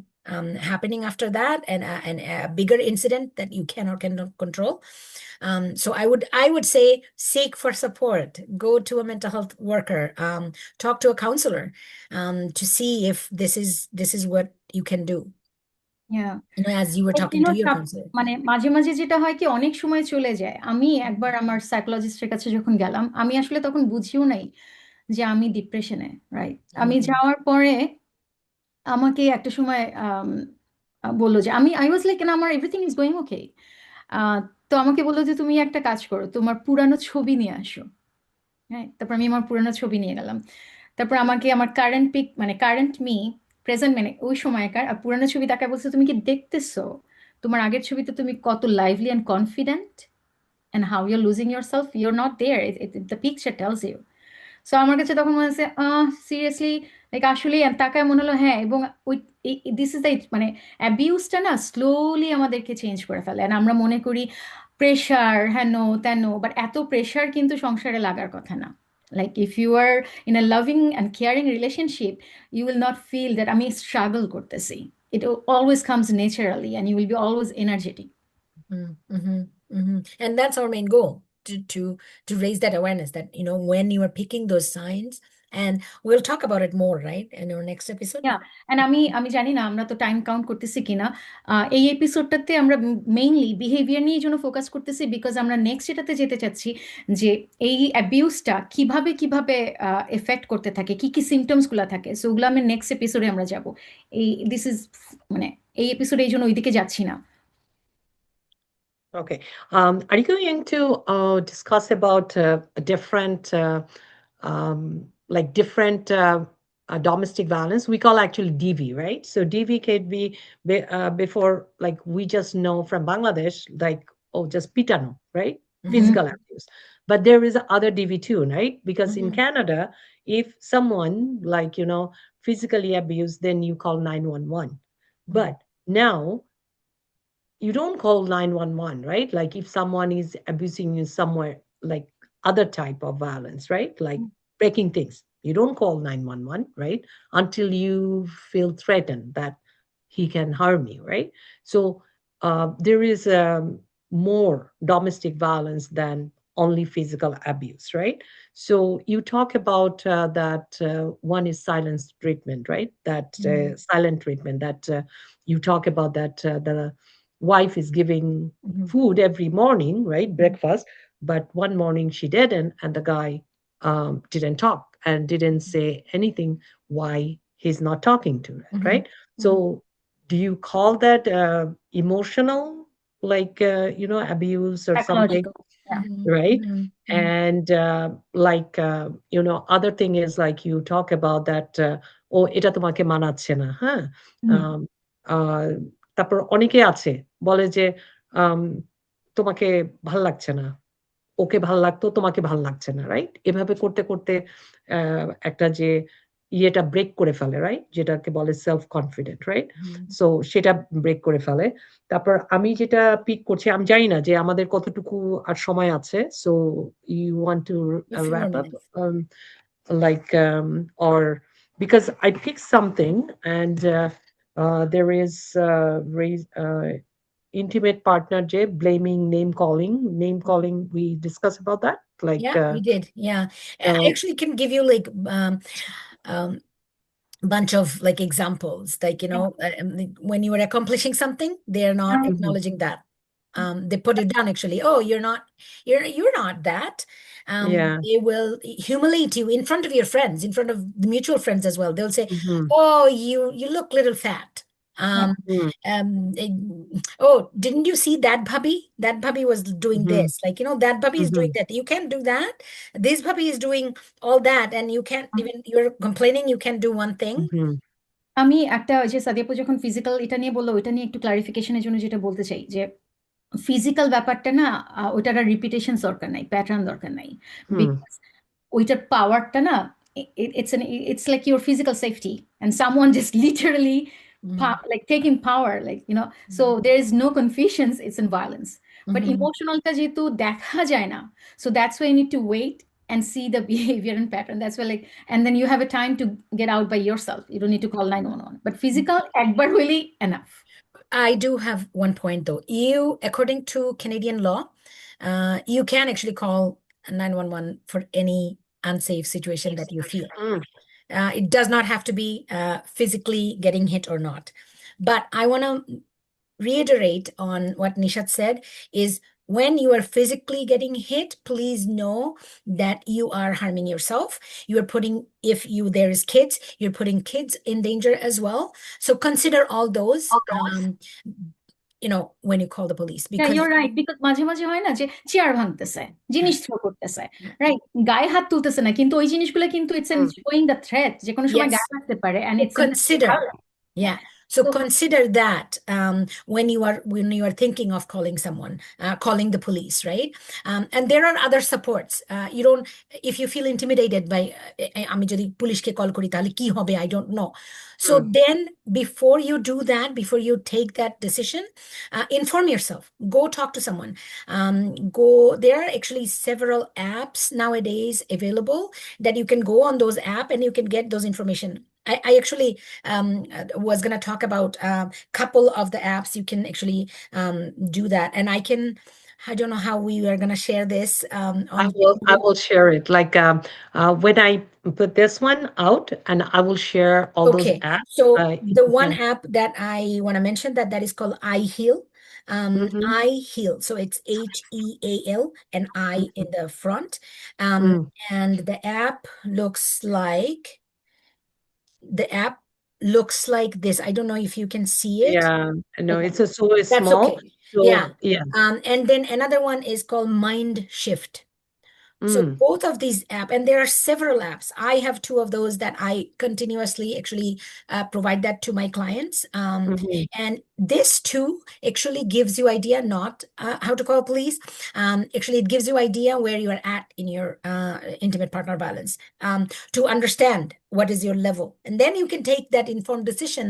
happening after that, and a bigger incident that you cannot control. So I would say, seek for support, go to a mental health worker, talk to a counselor, to see if this is what you can do, yeah, as you were talking to your counselor. মানে মাঝে মাঝে যেটা হয় কি, অনেক সময় চলে যায়। আমি একবার আমার সাইকোলজিস্টের কাছে যখন গেলাম, আমি আসলে তখন বুঝিও নাই যে আমি ডিপ্রেশনে, রাইট। আমি Mhm, যাওয়ার পরে আমাকে একটা সময় বললো যে আমি আই ওয়াজ লাইক, না আমার এভরিথিং ইজ গোয়িং ওকে। তো আমাকে বললো যে তুমি একটা কাজ করো, তোমার পুরানো ছবি নিয়ে আসো। হ্যাঁ, তারপর আমি আমার পুরানো ছবি নিয়ে গেলাম। তারপর আমাকে আমার কারেন্ট পিক, মানে কারেন্ট মি, প্রেজেন্ট মানে ওই সময়কার, আর পুরানো ছবি তাকে বলছে তুমি কি দেখতেছো তোমার আগের ছবিতে তুমি কত lively and confident, and how you're losing yourself, you're not there, the picture tells you. So আমার কাছে তখন মনে হচ্ছে সিরিয়াসলি, লাইক আসলে তাকায় মনে হলো হ্যাঁ। এবং ওই দিস ইজ দ্য, মানে অ্যাবিউজটা না স্লোলি আমাদেরকে চেঞ্জ করে ফেলে, and আমরা মনে করি প্রেশার, হেন তেন, বাট এত প্রেশার কিন্তু সংসারে লাগার কথা না। Like if you are in a loving and caring relationship, you will not feel that আমি স্ট্রাগল করতেছি। It always comes naturally and you will be always energetic. mhm, mhm, mhm. And that's our main goal, to raise that awareness that, when you are picking those signs, and we'll talk about it more, right, in our next episode. Yeah, and আমি আমি জানি না আমরা তো time count করতেছি কিনা। এই এপিসোডটাতে আমরা মেইনলি বিহেভিয়ার নিয়ে জন্য ফোকাস করতেছি, বিকজ আমরা নেক্সট এটাতে যেতে চাচ্ছি যে এই অ্যাবিউজটা কিভাবে কিভাবে এফেক্ট করতে থাকে, কি কি সিমটমস গুলা থাকে। সো ওগুলো আমি নেক্সট এপিসোডে আমরা যাব। এই দিস ইজ, মানে এই এপিসোডে এই জন্য ওইদিকে যাচ্ছি না। Okay. Are you going to discuss about different, like different domestic violence? We call actually DV, right? So DV can before, like we just know from Bangladesh, like, oh, just pitano, right? Mhm, Physical abuse. But there is other DV too, right? Because in mhm, Canada, if someone like, physically abused, then you call 911. mhm, But now you don't call 911, right? Like if someone is abusing you somewhere, like other type of violence, right? Like breaking things, you don't call 911, right? Until you feel threatened that he can harm you, right? So there is more domestic violence than only physical abuse, right? So you talk about that one is silence treatment, right? That mhm, silent treatment that you talk about, that the wife is giving mhm, food every morning, right? Breakfast. But one morning she didn't, and the guy didn't talk and didn't say anything why he's not talking to it, mhm, right? mhm. So, do you call that emotional, like, abuse or something, psychological, Mhm, right? mhm, mhm, And like, other thing is like you talk about that, oh, এটা তোমাকে মানাচ্ছে না, huh? আহ, তারপর অনেকে আছে বলে যে আম, তোমাকে ভাল লাগছে না, ওকে ভাল লাগতো তোমাকে ভাল লাগছে না, রাইট? এভাবে করতে করতে একটা যে ইয়েটা ব্রেক করে ফেলে, রাইট, যেটাকে বলে সেলফ কনফিডেন্ট, রাইট? সো সেটা ব্রেক করে ফেলে। তারপর আমি যেটা পিক করছি, আমি জানি না যে আমাদের কতটুকু আর সময় আছে, so you want to A few more wrap up, minutes. like or because I picked something, and there is intimate partner J blaming, name calling, we discussed about that, like Yeah, we did. Yeah. I uh, actually can give you like um bunch of like examples, like like, when you are accomplishing something, they are not mhm, acknowledging that. They put it down actually. Oh, you're not that. yeah, They will humiliate you in front of your friends, in front of the mutual friends as well. They'll say, mhm, oh, you look little fat. um mm, eh, oh, didn't you see that bhabhi? That bhabhi was doing mhm, this, like, that bhabhi is doing mhm, that, you can't do that. This bhabhi is doing all that, and you can't even, you're complaining you can't do one thing. mhm, আমি একটা ওই যে সাদিয়াপু যখন physical এটা নিয়ে বললো, ওইটা নিয়ে একটু ক্লারিফিকেশনের জন্য যেটা বলতে চাই যে ফিজিক্যাল ব্যাপারটা না, ওইটার আর রিপিটেশন দরকার নাই, প্যাটার্ন দরকার নাই। mm, বিকজ ওইটার পাওয়ারটা না, it's like your physical safety and someone just literally Mm. like taking power, like so there is no confusions, it's in violence. But Mhm. emotionalটা যেহেতু দেখা যায় না, so that's why you need to wait and see the behavior and pattern. That's why, like, and then you have a time to get out by yourself. You don't need to call 911. But physical একবার হইলেই enough. I do have one point though. According to Canadian law, you can actually call 911 for any unsafe situation that you feel. mm. It does not have to be physically getting hit or not. But I want to reiterate on what Nishat said is, when you are physically getting hit, please know that you are harming yourself. You are putting, if you there is kids, you're putting kids in danger as well. So consider all those, when you call the police, Yeah, because you're right. Because মাঝে মাঝে হয় না যে chair ভাঙতেছে, জিনিস throw করতেছে, right, গায়ে হাত তুলতেছে না, কিন্তু ওই জিনিসগুলো কিন্তু it's an Mm. Showing the threat যে কোনো সময় yes. গায়ে লাগতে পারে, and So it's consider, yeah. So তো consider that when you are thinking of calling someone, calling the police, right? And there are other supports. You don't, if you feel intimidated by আমি যদি পুলিশকে call করি তাহলে কি হবে, I don't know. So Mm. then before you do that, before you take that decision, inform yourself. Go talk to someone. There are actually several apps nowadays available that you can go on those app and you can get those information. I actually was going to talk about a couple of the apps you can actually do that. And I don't know how we are going to share this on I video. will share it, like when I put this one out, and I will share all those Okay, apps. so If the you one can. app that I want to mention, that is called iHeal. Mhm, iHeal. So it's HEAL and I in mhm, the front. Um, mm. and the app looks like this. I don't know if you can see it. Yeah, no, Okay, it's a so that's small. okay. Yeah. So yeah. And then another one is called Mind Shift. So Mm, both of these apps, and there are several apps. I have two of those that I continuously actually provide that to my clients. mhm, And this too actually gives you idea, not how to call police. Actually, it gives you idea where you are at in your intimate partner violence, to understand what is your level. And then you can take that informed decision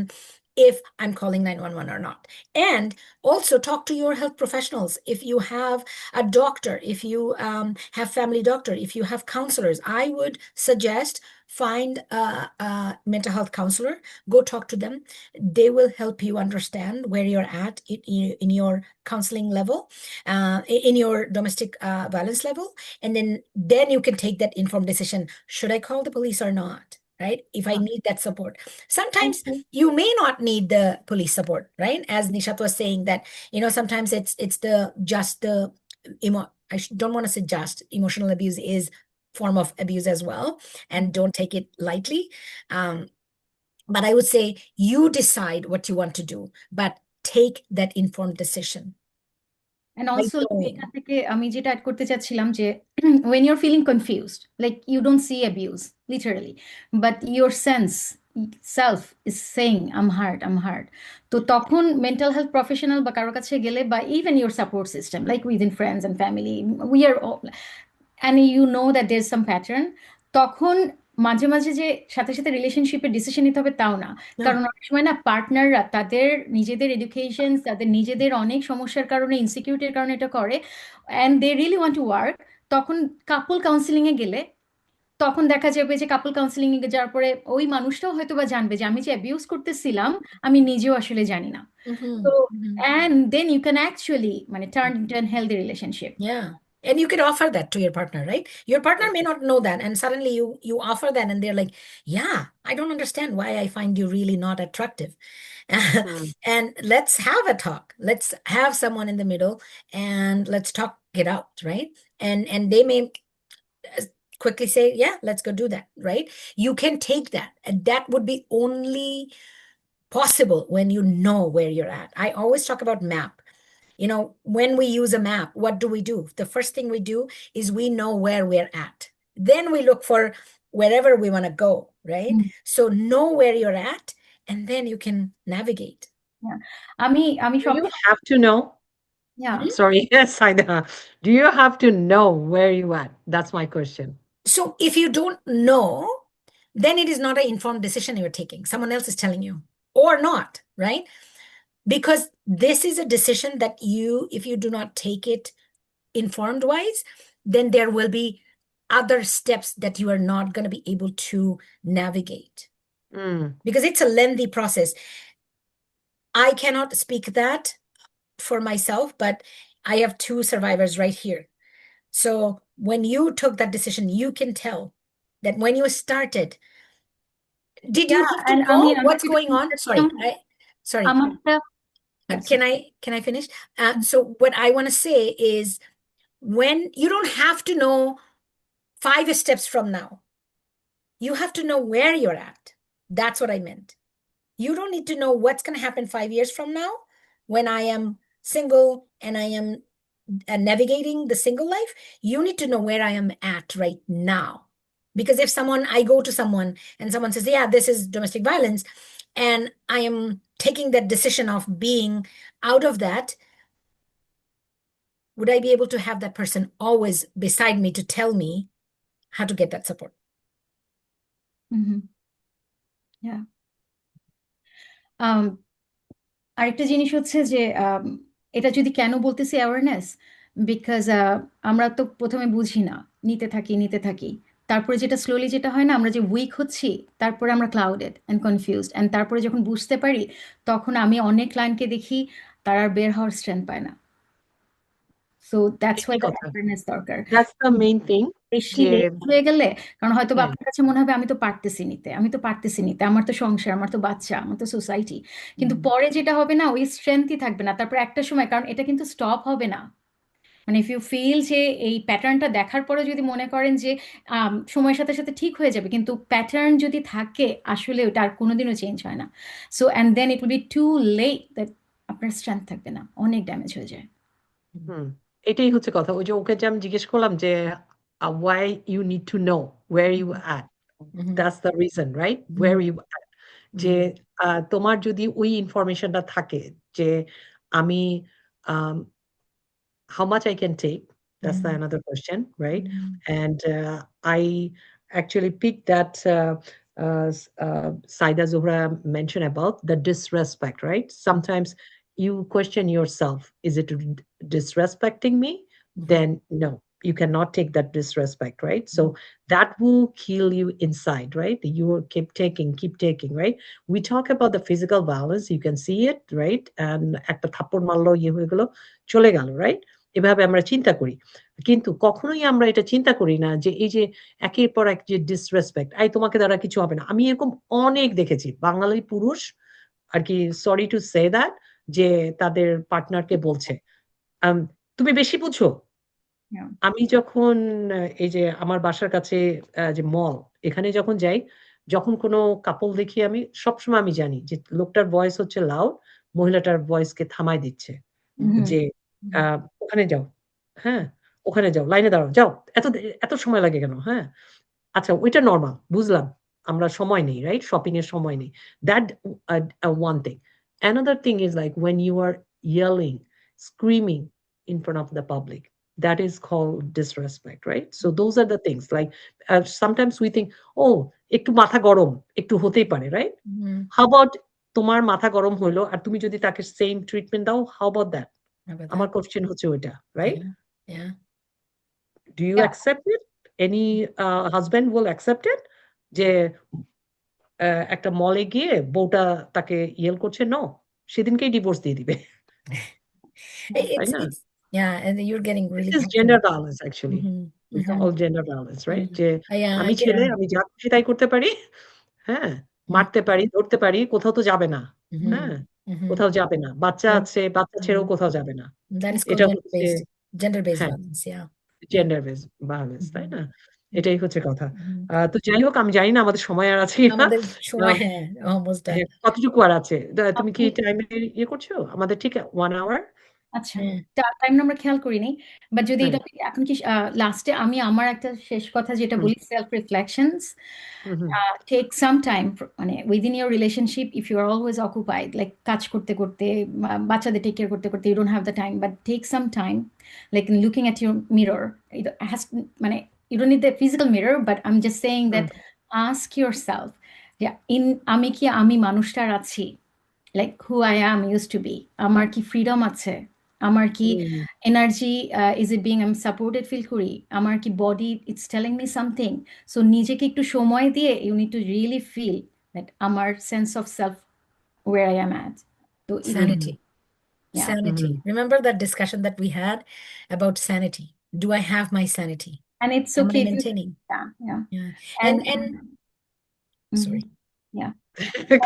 if I'm calling 911 or not. And also talk to your health professionals. If you have a doctor, if you have family doctor, if you have counselors, I would suggest find a mental health counselor, go talk to them. They will help you understand where you're at in your counseling level, in your domestic violence level. And then you can take that informed decision. Should I call the police or not? Right? If I need that support. Sometimes you may not need the police support, right? As Nishat was saying, that sometimes it's the just the don't want to say just emotional abuse is form of abuse as well, and don't take it lightly. But I would say you decide what you want to do, but take that informed decision. And I also know. এখান থেকে আমি যেটা add করতে চাচ্ছিলাম যে when you're feeling confused, like you don't see abuse literally, but your sense self is saying I'm hurt তো তখন mental health professional বা কারো কাছে গেলে বা even your support system like within friends and family we are and you know that there some pattern তখন মাঝে মাঝে যে সাথে সাথে রিলেশনশিপের ডিসিশন নিতে হবে তাও না, কারণ No. অনেক সময় না পার্টনাররা তাদের নিজেদের এডুকেশন তাদের নিজেদের অনেক সমস্যার কারণে ইনসিকিউরিটির কারণে এটা করে and they really want to work. তখন কাপল কাউন্সিলিংয়ে গেলে তখন দেখা যাবে যে কাপল কাউন্সিলিং এ যাওয়ার পরে ওই মানুষটাও হয়তো বা জানবে যে আমি যে অ্যাবিউজ করতেছিলাম আমি নিজেও আসলে জানি না। তো Mhm. Mhm. And then you can actually মানে turn into an healthy relationship. Yeah. And you could offer that to your partner, right? Your partner may not know that, and suddenly you offer that, and they're like, "Yeah, I don't understand why I find you really not attractive." Hmm, And let's have a talk. Let's have someone in the middle, and let's talk it out, right? And they may quickly say, "Yeah, let's go do that," right? You can take that, and that would be only possible when you know where you're at. I always talk about map. You know, when we use a map, what do? The first thing we do is we know where we're at. Then we look for wherever we want to go, right? So know where you're at, and then you can navigate. আমি আমি do সব you have to know? yeah. Sorry, yes, Saida. Do you have to know where you at? That's my question. So if you don't know, then it is not an informed decision you're taking. Someone else is telling you, or not, right? Because this is a decision that if you do not take it informed wise, then there will be other steps that you are not going to be able to navigate Mm, because it's a lengthy process. I cannot speak that for myself, but I have two survivors right here. So when you took that decision, you can tell that when you started, did you Yeah, have to and know আমি what's যেটা going on? বলতেছিলাম, Sorry. আমার একটা yeah, Can sorry. I finish? So what I want to say is when you don't have to know 5 steps from now, you have to know where you're at. That's what I meant. You don't need to know what's going to happen 5 years from now when I am single and I am navigating the single life. You need to know where I am at right now. Because if I go to someone and someone says, "Yeah, this is domestic violence," and I am taking that decision of being out of that, would I be able to have that person always beside me to tell me how to get that support? Mhm. Yeah. Um, আরেকটা জিনিস হচ্ছে যে এটা যদি কেন বলতেছি awareness, because আমরা তো প্রথমে বুঝি না, নিতে থাকি তারপরে যেটা স্লোলি যেটা হয় না, আমরা যে উইক হচ্ছি তারপরে আমরা ক্লাউডেড অ্যান্ড কনফিউজড অ্যান্ড তারপরে যখন বুঝতে পারি তখন আমি অনেক ক্লায়েন্টকে দেখি তারা আর বের হওয়ার স্ট্রেংথ পায় না। সো দ্যাটস ওয়াই এটাই দ্য কথা। অ্যাওয়ারনেস দরকার। That's the main thing বেশি যে লেট হয়ে গেলে, কারণ হয়তো বা হ্যাঁ, আপনার কাছে মনে হবে আমি তো পারতেছি নিতে, আমার তো সংসার, আমার তো বাচ্চা, আমার তো সোসাইটি, কিন্তু Mhm. পরে যেটা হবে না ওই স্ট্রেংথই থাকবে না তারপর একটা সময়, কারণ এটা কিন্তু স্টপ হবে না। মানে ইফ ইউ ফিল যে এই প্যাটার্নটা দেখার পরে যদি মনে করেন যে সময়ের সাথে সাথে ঠিক হয়ে যাবে, কিন্তু প্যাটার্ন যদি থাকে আসলে ওটা আর কোনোদিনও চেঞ্জ হয় না। So and then it will be too late that আপনার স্ট্রেংথ থাকবে না, অনেক ড্যামেজ হয়ে যায়। হুম, এটাই হচ্ছে কথা। ওই যে ওকে যে আমি জিজ্ঞেস করলাম যে why you need to know where you at. Mhm. That's the reason, right? Where Mhm. you at. যে Mhm. তোমার যদি ওই ইনফরমেশনটা থাকে যে আমি আম how much I can take. That's the Mhm. another question, right? Mhm. And I actually picked that Saida Zohra mentioned about the disrespect, right? Sometimes you question yourself, is it disrespecting me? Mhm. Then no, you cannot take that disrespect, right? Mhm. So that will kill you inside, right? You will keep taking, right? We talk about the physical violence, you can see it, right? And একটা থাপ্পড় মারলো ইয়ে হয়ে গেল চলে গেল, right? এভাবে আমরা চিন্তা করি। কিন্তু কখনোই আমরা এটা চিন্তা করি না যে এই যে একের পর এক যে ডিসরেসপেক্ট, "এই তোমাকে দ্বারা কিছু হবে না।" আমি এরকম অনেক দেখেছি। বাঙালি পুরুষ আরকি সরি টু সে দ্যাট যে তাদের পার্টনারকে বলছে, আম "তুমি বেশি বুঝো।" Yeah. আমি যখন এই যে আমার বাসার কাছে যে মল, এখানে যখন যাই, যখন কোনো কাপল দেখি আমি সবসময় আমি জানি যে লোকটার ভয়েস হচ্ছে লাউড, মহিলাটার ভয়েসকে থামায় দিচ্ছে। Mhm. Mhm. যে আ Mhm. "ওখানে যাও, হ্যাঁ? ওখানে যাও, লাইনে দাঁড়াও, যাও। এত সময় লাগে কেন? হ্যাঁ? আচ্ছা ওইটা নরমাল, বুঝলাম। আমরা সময় নেই, রাইট? শপিং এর সময় নেই। That one thing. Another thing is like when you are yelling, screaming in front of the public, that is called disrespect, right? So those are the things like sometimes we think, oh, একটু মাথা গরম, একটু হতেই পারে, right? Mhm. How about তোমার মাথা গরম হইলো আর তুমি যদি তাকে সেম ট্রিটমেন্ট দাও, how about that? How about আমার that? কোয়েশ্চেন হচ্ছে ওইটা, right? Yeah. Yeah. Do you Yeah. accept it? Any husband will accept it? যে একটা মলে গিয়ে বউটা তাকে ইয়েল করছে, নো, সেদিনকেই ডিভোর্স দিয়ে দিবে। তাই না? It's yeah, and you're getting This really is gender passionate. balance actually. Mhm. It's Mhm. all gender balance, right? Mhm. যে Yeah, আমি ছেলে, আমি যা খুশি তাই করতে পারি। হ্যাঁ? Mhm. মারতে পারি, ধরতে পারি, কোথাও তো যাবে না। হ্যাঁ? Mhm. Mhm. কোথাও যাবে না। বাচ্চা That আছে, বাচ্চা ছেড়েও mhm. কোথাও যাবে না। That is called এটা হচ্ছে gender-based হ্যাঁ, violence. Yeah. Yeah. Gender balance, তাই Mhm. না? Mhm. এটাই হচ্ছে কথা। Mhm. তো যাই হোক আমি জানি না আমাদের সময় আর আছে কিনা। আমাদের আ সময় হ্যাঁ, almost done. হ্যাঁ, কতটুকু আর আছে? তুমি কি আপনি টাইমে ইয়ে করছো? আমাদের ঠিক 1 আওয়ার? আচ্ছা, হ্যাঁ। টাইমটা আমরা খেয়াল করিনি। বাট যদি হ্যাঁ। এটা এখন কি লাস্টে আমি আমার একটা শেষ কথা যেটা হুম, বলি, সেলফ রিফ্লেকশনস। হুম, হুম, Take some time মানে within your relationship, if you are always occupied like কাজ করতে করতে বাচ্চাদের টেক কেয়ার করতে করতে, you don't have the time, but take some time like in looking at your mirror. It has মানে you don't need the physical mirror, but I'm just saying hmm, that ask yourself, yeah, in আমি কি আমি মানুষটার আছি, like who I am used to be, আমার কি freedom আছে, আমার কি hmm, energy, is it being আমি সাপোর্টেড ফিল করি, আমার কি body it's telling me something. So নিজেকে একটু সময় দিয়ে you need to really feel that আমার sense of self where I am at. তো it hmm, Sanity. Yeah hmm, Sanity. Remember that discussion that we had about sanity? Do I have my sanity? And it's Am okay I if you maintaining? Yeah Yeah. And And sorry. yeah.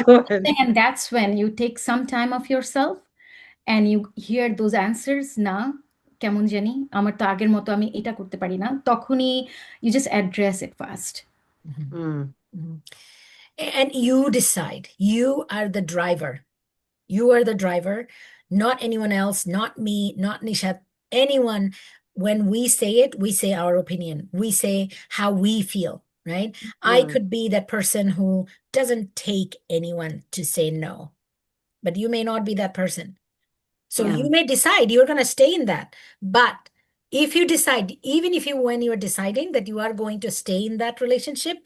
Go ahead. And that's when you take some time of yourself and you hear those answers, না কেমন জানি আমার তো আগের মতো আমি এটা করতে পারি না, তখনই you just address it first. Mhm. Hmm, Mhm. And you decide. You are the driver. You are the driver, not anyone else, not me, not Nishat, anyone. When we say it, we say our opinion. We say how we feel, right? I hmm, could be that person who doesn't take anyone to say no, but you may not be that person. So hmm, you may decide you're going to stay in that. But if you decide, even if you, when you're deciding that you are going to stay in that relationship,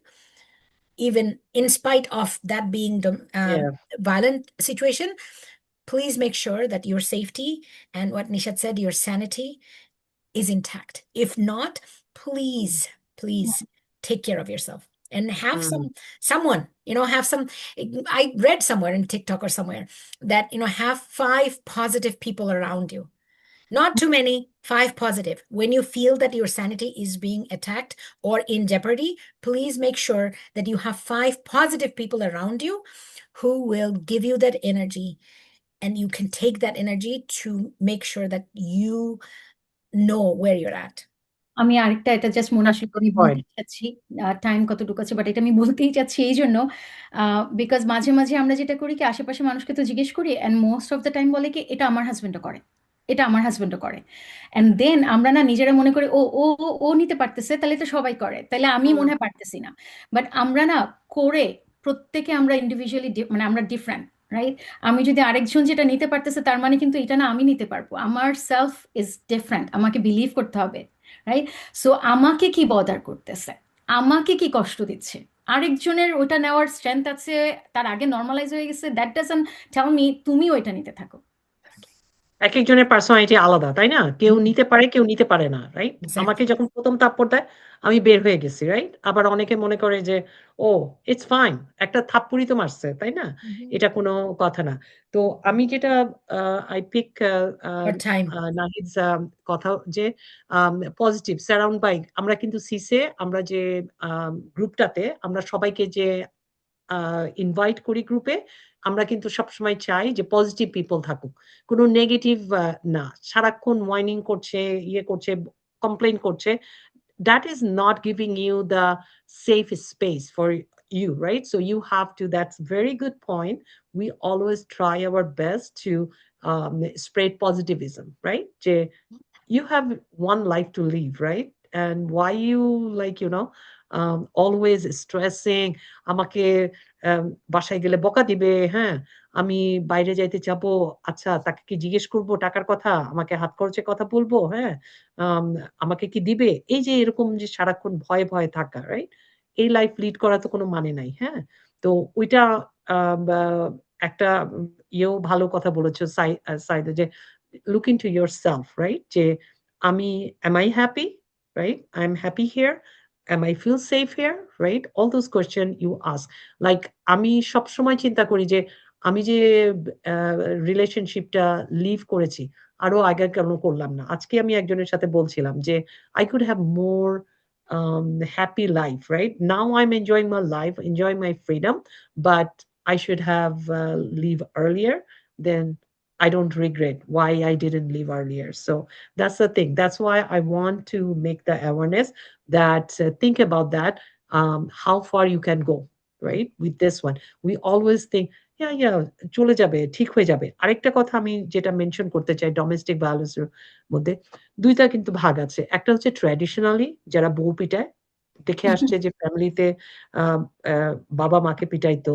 even in spite of that being the yeah, violent situation, please make sure that your safety and what Nishat said, your sanity is intact. If not, please, please take care of yourself and have hmm, someone, have some. I read somewhere in TikTok or somewhere that, have 5 positive people around you. Not too many, 5 positive. When you feel that your sanity is being attacked or in jeopardy, please make sure that you have 5 positive people around you who will give you that energy. And you can take that energy to make sure that you know where you're at. আমি আরেকটা এটা just মনে that's আসলে a good আমি বলতে point. চাচ্ছি, time কতটুকু আছে, বাট এটা আমি বলতেই চাচ্ছি এই জন্য, বিকজ মাঝে মাঝে আমরা যেটা করি কি আশেপাশে মানুষকে তো জিজ্ঞেস করি and most of the time বলে কি এটা আমার হাজবেন্ডও করে, এটা আমার হাজবেন্ডও করে, অ্যান্ড দেন আমরা না নিজেরা মনে করি ও ও ও ও নিতে পারতেছে তাহলে তো সবাই করে, তাহলে আমি হুম, মনে হয় পারতেছি না। বাট আমরা না করে প্রত্যেকে আমরা ইন্ডিভিজুয়ালি মানে আমরা ডিফারেন্ট, রাইট? আমি যদি আরেকজন যেটা নিতে পারতেছে তার মানে কিন্তু এটা না আমি নিতে পারবো, আমার সেলফ ইজ ডিফারেন্ট, আমাকে বিলিভ করতে হবে, রাইট? সো আমাকে কি বদার করতেছে, আমাকে কি কষ্ট দিচ্ছে, আরেকজনের ওটা নেওয়ার স্ট্রেংথ আছে, তার আগে নর্মালাইজ হয়ে গেছে, দ্যাট ডাজন্ট টেল মি তুমি ওইটা নিতে থাকো। একেকজনের পার্সোনালিটি আলাদা, তাই না? কেউ Mhm. নিতে পারে, কেউ নিতে পারে না, রাইট? আমাকে Exactly. যখন ১ম থাপ্পড় দেয়, আমি বের হয়ে গেছি, রাইট? আবার অনেকে মনে করে যে, "ও, ইটস ফাইন। একটা থাপ্পড়ই তো মারছে।" তাই না? Mhm. এটা কোনো কথা না। তো আমি যেটা আ I pick Or time. নাহিদ's কথা যে আম পজিটিভ সারাউন্ড বাই আমরা কিন্তু সিসে আমরা যে গ্রুপটাতে আমরা সবাইকে যে ইনভাইট করি গ্রুপে, আমরা কিন্তু সবসময় চাই যে পজিটিভ পিপল থাকুক। কোন নেগেটিভ না। সারাক্ষণ whining করছে, ইয়ে করছে, কমপ্লেইন করছে। That is not giving you the safe space for you, right? So you have to, that's very good point. We always try our best to spread positivism, right? যে you have one life to live, right? And why you like, always tracing, আমাকে বাসায় গেলে বকা দিবে, হ্যাঁ? আমি বাইরে যাইতে চাবো, আচ্ছা তাকে কি জিজ্ঞেস করব টাকার কথা? আমাকে হাত খরচের কথা বলবো, হ্যাঁ? আম আমাকে কি দিবে? এই যে এরকম যে সারাক্ষণ ভয়ে, ভয়ে থাকা, রাইট? এই লাইফ লিড করা তো কোনো মানে নাই, হ্যাঁ? তো ওইটা বা একটা ইয়েও ভালো কথা বলেছো সাইদা, যে look into yourself, right? যে আমি am I happy? Right? I'm happy here. Am I feel safe here? Right? All those questions you ask. Like আমি সবসময় চিন্তা করি যে আমি যে আ রিলেশনশিপটা লিভ করেছি, আরো আগে কেন করলাম না? আজকে আমি একজনের সাথে বলছিলাম যে I could have more happy life, right? Now I'm enjoying my life, enjoying my freedom, but I should have leave earlier. Then I don't regret why I didn't leave earlier. So that's the thing. That's why I want to make the awareness that think about that, how far you can go, right? With this one, we always think, yeah, yeah, চলে যাবে, ঠিক হয়ে যাবে। আরেকটা কথা আমি যেটা mention করতে চাই ডোমেস্টিক ভায়োলেন্স এর মধ্যে, ২ টা কিন্তু ভাগ আছে। একটা হচ্ছে ট্র্যাডিশনালি যারা বউ পিটায়, দেখে আসছে যে ফ্যামিলিতে আ আ বাবা-মাকে পিটাইতো,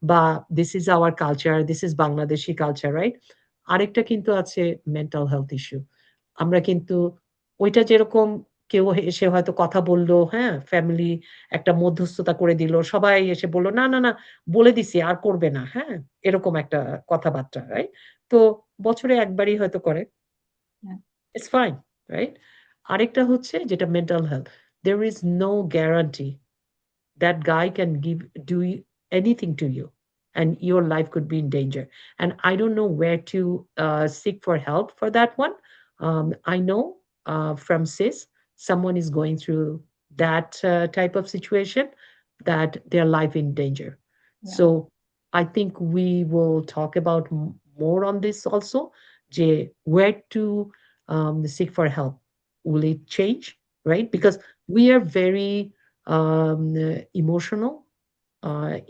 বা this is hour culture, this is Bangladeshi culture, right? আরেকটা কিন্তু আছে মেন্টাল হেলথ ইস্যু। আমরা কিন্তু ওইটা যেরকম কেউ এসে হয়তো কথা বলল, হ্যাঁ? ফ্যামিলি একটা মধ্যস্থতা করে দিল। সবাই এসে বলল, "না, না, না, বলে দিছি আর করবে না।" হ্যাঁ? এরকম একটা কথাবার্তা, রাইট? তো বছরে একবারই হয়তো করে। Yeah. It's fine, right? আরেকটা হচ্ছে যেটা mental health. There is no guarantee that guy can do anything to you, and your life could be in danger, and I don't know where to seek for help for that one. I know from sis someone is going through that type of situation, that their life in danger. Yeah. So I think we will talk about more on this also, where to seek for help. Will it change, right? Because we are very emotional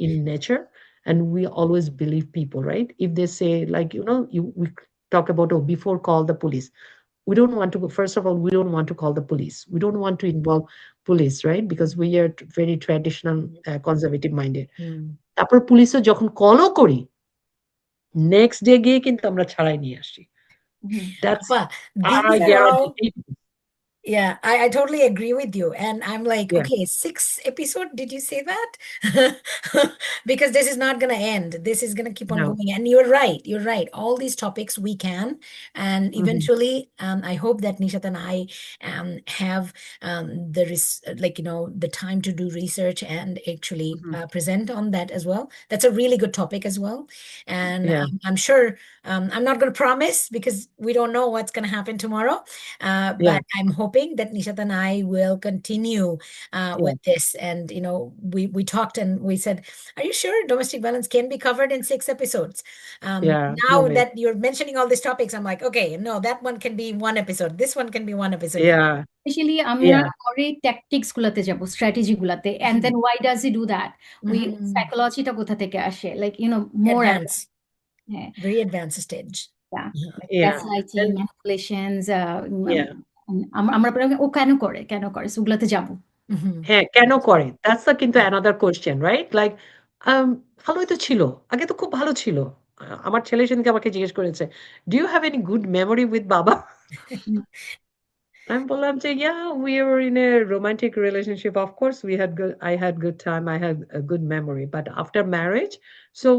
in nature, and we always believe people, right? If they say, like, we talk about, oh, before call the police. We don't want to go, first of all, we don't want to call the police. We don't want to involve police, right? Because we are very traditional, conservative minded. Mm. তারপর পুলিশে যখন কলও করি, next day গিয়ে কিন্তু আমরা ছাড়াই নিয়ে আসি। Mhm. That's, Appa, I these are all. guarantee. Yeah, I totally agree with you. And I'm like, Yeah, okay, 6 episode, did you say that? Because this is not gonna end. This is gonna keep on no. going. And you're right, you're right. All these topics we can. And Mhm. eventually, I hope that Nishat and I have the time to do research and actually Mhm. present on that as well. That's a really good topic as well. And Yeah, I'm sure I'm not gonna promise because we don't know what's gonna happen tomorrow. yeah, But I'm hoping that Nishat and I will continue yeah, with this. And we talked and we said, "Are you sure domestic violence can be covered in 6 episodes?" yeah, Now love it. that you're mentioning all these topics, I'm like, okay, no, that one can be one episode. This one can be one episode. Yeah, Especially আমরা yeah. পরে tactics গুলাতে যাব, strategy গুলাতে, and Mhm. Then why does he do that, ওই Mhm. সাইকোলজিটা কোথা থেকে আসে, লাইক মোর Advance, হ্যাঁ, very advanced stage. Yeah. লাইক Yeah, gaslighting, and manipulations, yeah, আমরা পরে ও কেন করে সেগুলাতে যাব। Mhm. হ্যাঁ, কেন করে? That's the কিন্তু another question, right? Like, um, ভালোই তো ছিল। আগে তো খুব ভালো ছিল। আমার ছেলে সেদিনকে আমাকে জিজ্ঞেস করেছে, "Do you have any good memory with বাবা?" আমি বললাম যে, "Yeah, we were in a romantic relationship. Of course, I had good time. I had a good memory. But after marriage, so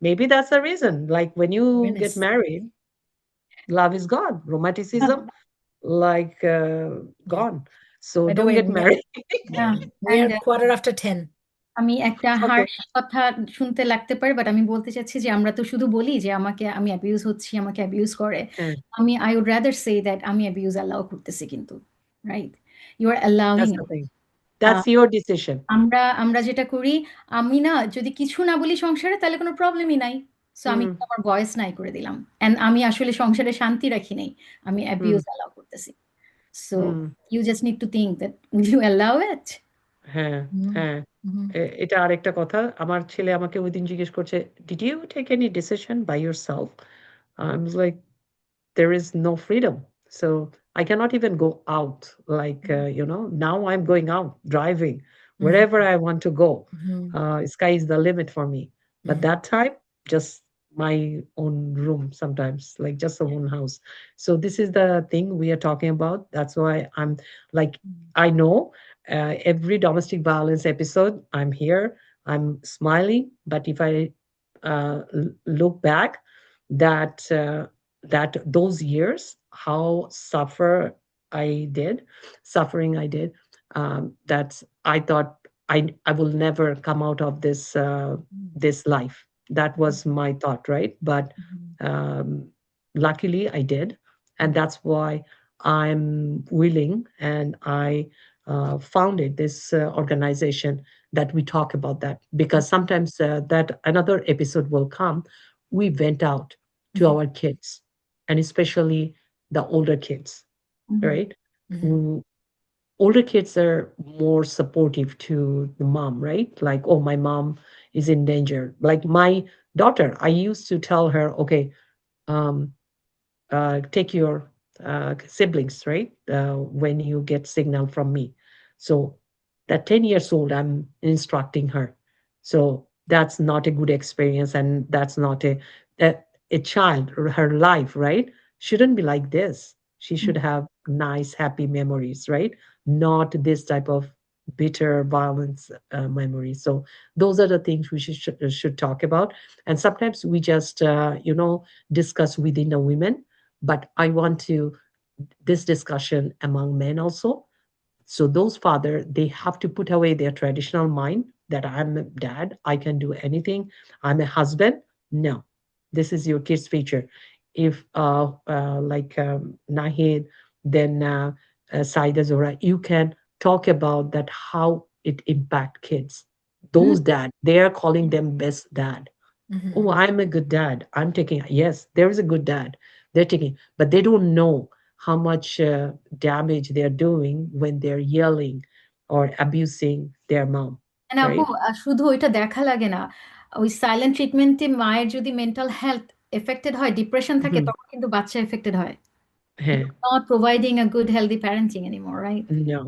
maybe that's the reason. Like when you get Awareness. married, love is gone. Romanticism, like, Yeah. gone. So By the don't way, get we are, married." yeah, we and are quarter after 10. আমি একটা Okay. Harsh কথা শুনতে লাগতে পারে, but আমি বলতে চাচ্ছি যে আমরা তো শুধু বলি যে আমি অ্যাবিউজ হচ্ছি, আমাকে অ্যাবিউজ করে। হ্যাঁ, I would rather say that আমি অ্যাবিউজ অ্যালাউ করতেছি কিন্তু, right? You are that's allowing. the thing. That's your decision. আমরা আমরা যেটা করি, আমি না যদি কিছু না বলি সংসারে তাহলে কোনো প্রবলেমই নাই। সো আমি হুম, কিন্তু আমার ভয়েস নাই করে দিলাম। অ্যান্ড আমি আসলে সংসারে শান্তি রাখি নাই। আমি হুম, অ্যাবিউজ অ্যালাউ করতেছি। So hmm. You just need to think that will you allow it? হ্যাঁ, Mhm. হ্যাঁ। Mhm. এটা আরেকটা কথা। আমার ছেলে আমাকে ঐদিন জিজ্ঞেস করছে, "Did you take any decision by yourself?" I was like, "There is no freedom. So I cannot even go out. Like, now I'm going out driving. wherever I want to go. Mhm. Sky is the limit for me. But Mhm. that time, just my own room sometimes, like just a own house. So this is the thing we are talking about. That's why I'm like, I know every domestic violence episode, I'm here, I'm smiling. But if I look back, that that those years, how suffering I did, that I thought I will never come out of this life. That was my thought, right? But Mhm. um, luckily I did, and Mhm. that's why I'm willing, and I founded this organization that we talk about that, because sometimes that another episode will come. We went out to Mhm. our kids, and especially the older kids, Mhm. right? Mhm. Mm, older kids are more supportive to the mom, right? Like, oh, my mom is in danger. Like my daughter, I used to tell her, okay, um, take your siblings, right? When you get signal from me. So that 10 years old, I'm instructing her. So that's not a good experience. And that's not a, a child, or her life, right? Shouldn't be like this. She should have nice, happy memories, right? Not this type of bitter violence memories. So those are the things we should talk about. And sometimes we just, discuss within the women, but I want to this discussion among men also. So those father, they have to put away their traditional mind that I'm a dad, I can do anything, I'm a husband. No, this is your kid's future. If like Nahid, then Saida, Zora, you can talk about that, how it impact kids. Mhm. Those dad, they are calling them best dad. Oh, Mhm. I'm a good dad. I'm taking, yes, there is a good dad. They're taking, but they don't know how much damage they're doing when they're yelling or abusing their mom, And আপু right? শুধু ওইটা দেখা লাগে না, ওই silent ট্রিটমেন্টে মায়ের যদি mental health affected হয়, ডিপ্রেশন থাকে, Mhm. তখন কিন্তু বাচ্চা এফেক্টেড হয়। Eh, not providing a good healthy parenting anymore, right? no,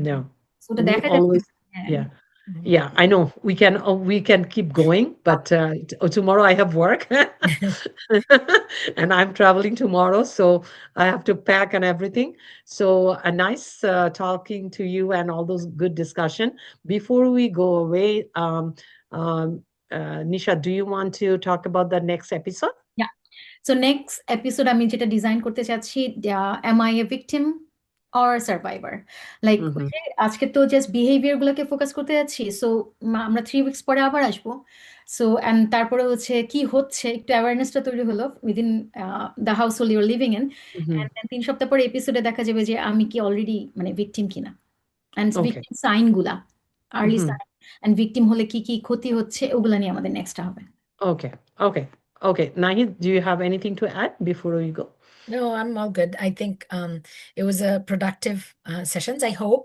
no. So ওটা We দেখা যায়। always, হ্যাঁ। yeah. Mhm. Yeah, I know. We can keep going, but tomorrow I have work, and I'm traveling tomorrow, so I have to pack and everything. So a nice talking to you and all those good discussion. Before we go away, um, Nisha, do you want to talk about the next episode? So next episode আমি যেটা design করতে চাচ্ছি, am I a victim or survivor? Like Hmm. আজকে তো just behaviour গুলোকে focus করতে যাচ্ছি। So আমরা 3 উইকস পরে আবার আসবো। সো অ্যান্ড তারপরে হচ্ছে কি হচ্ছে, একটু অ্যাওয়ারনেসটা তৈরি হলো within the house hold your living in. Hmm. And 3 সপ্তাহ পরে এপিসোডে দেখা যাবে যে আমি কি অলরেডি মানে ভিকটিম কিনা, অ্যান্ড Okay. ভিকটিম সাইন গুলা, early Hmm. Sign, and victim হলে কি কি ক্ষতি হচ্ছে, ওগুলা নিয়ে আমাদের নেক্সট হবে। Okay. Okay. Okay. Nahid, do you have anything to add before we go? No, I'm all good. I think it was a productive sessions. I hope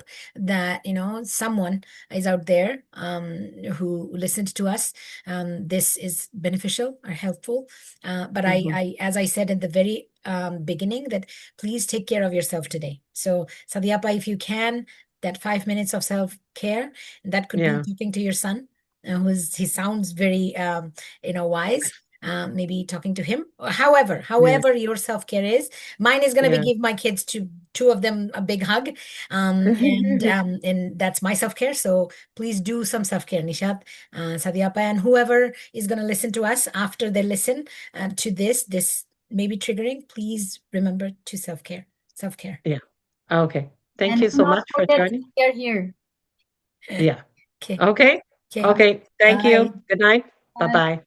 that someone is out there who listened to us. This is beneficial or helpful. But Hmm. as I said in the very beginning, that please take care of yourself today. So, Sadiapa, if you can, that 5 minutes of self-care, that could be Yeah. talking to your son, he sounds very wise. Maybe talking to him. However, Yeah. your self care is. Mine is going to be Yeah. give my kids to two of them a big hug, and that's my self care. So please do some self care, Nishat, Sadiapa, and whoever is going to listen to us after they listen to this may be triggering. Please remember to self care. Yeah. Okay. Thank And you do so not much for forget, joining. we are here. Yeah. Okay. Okay. Okay. Bye. Okay. Thank you. Bye. Good night. Bye Bye. bye.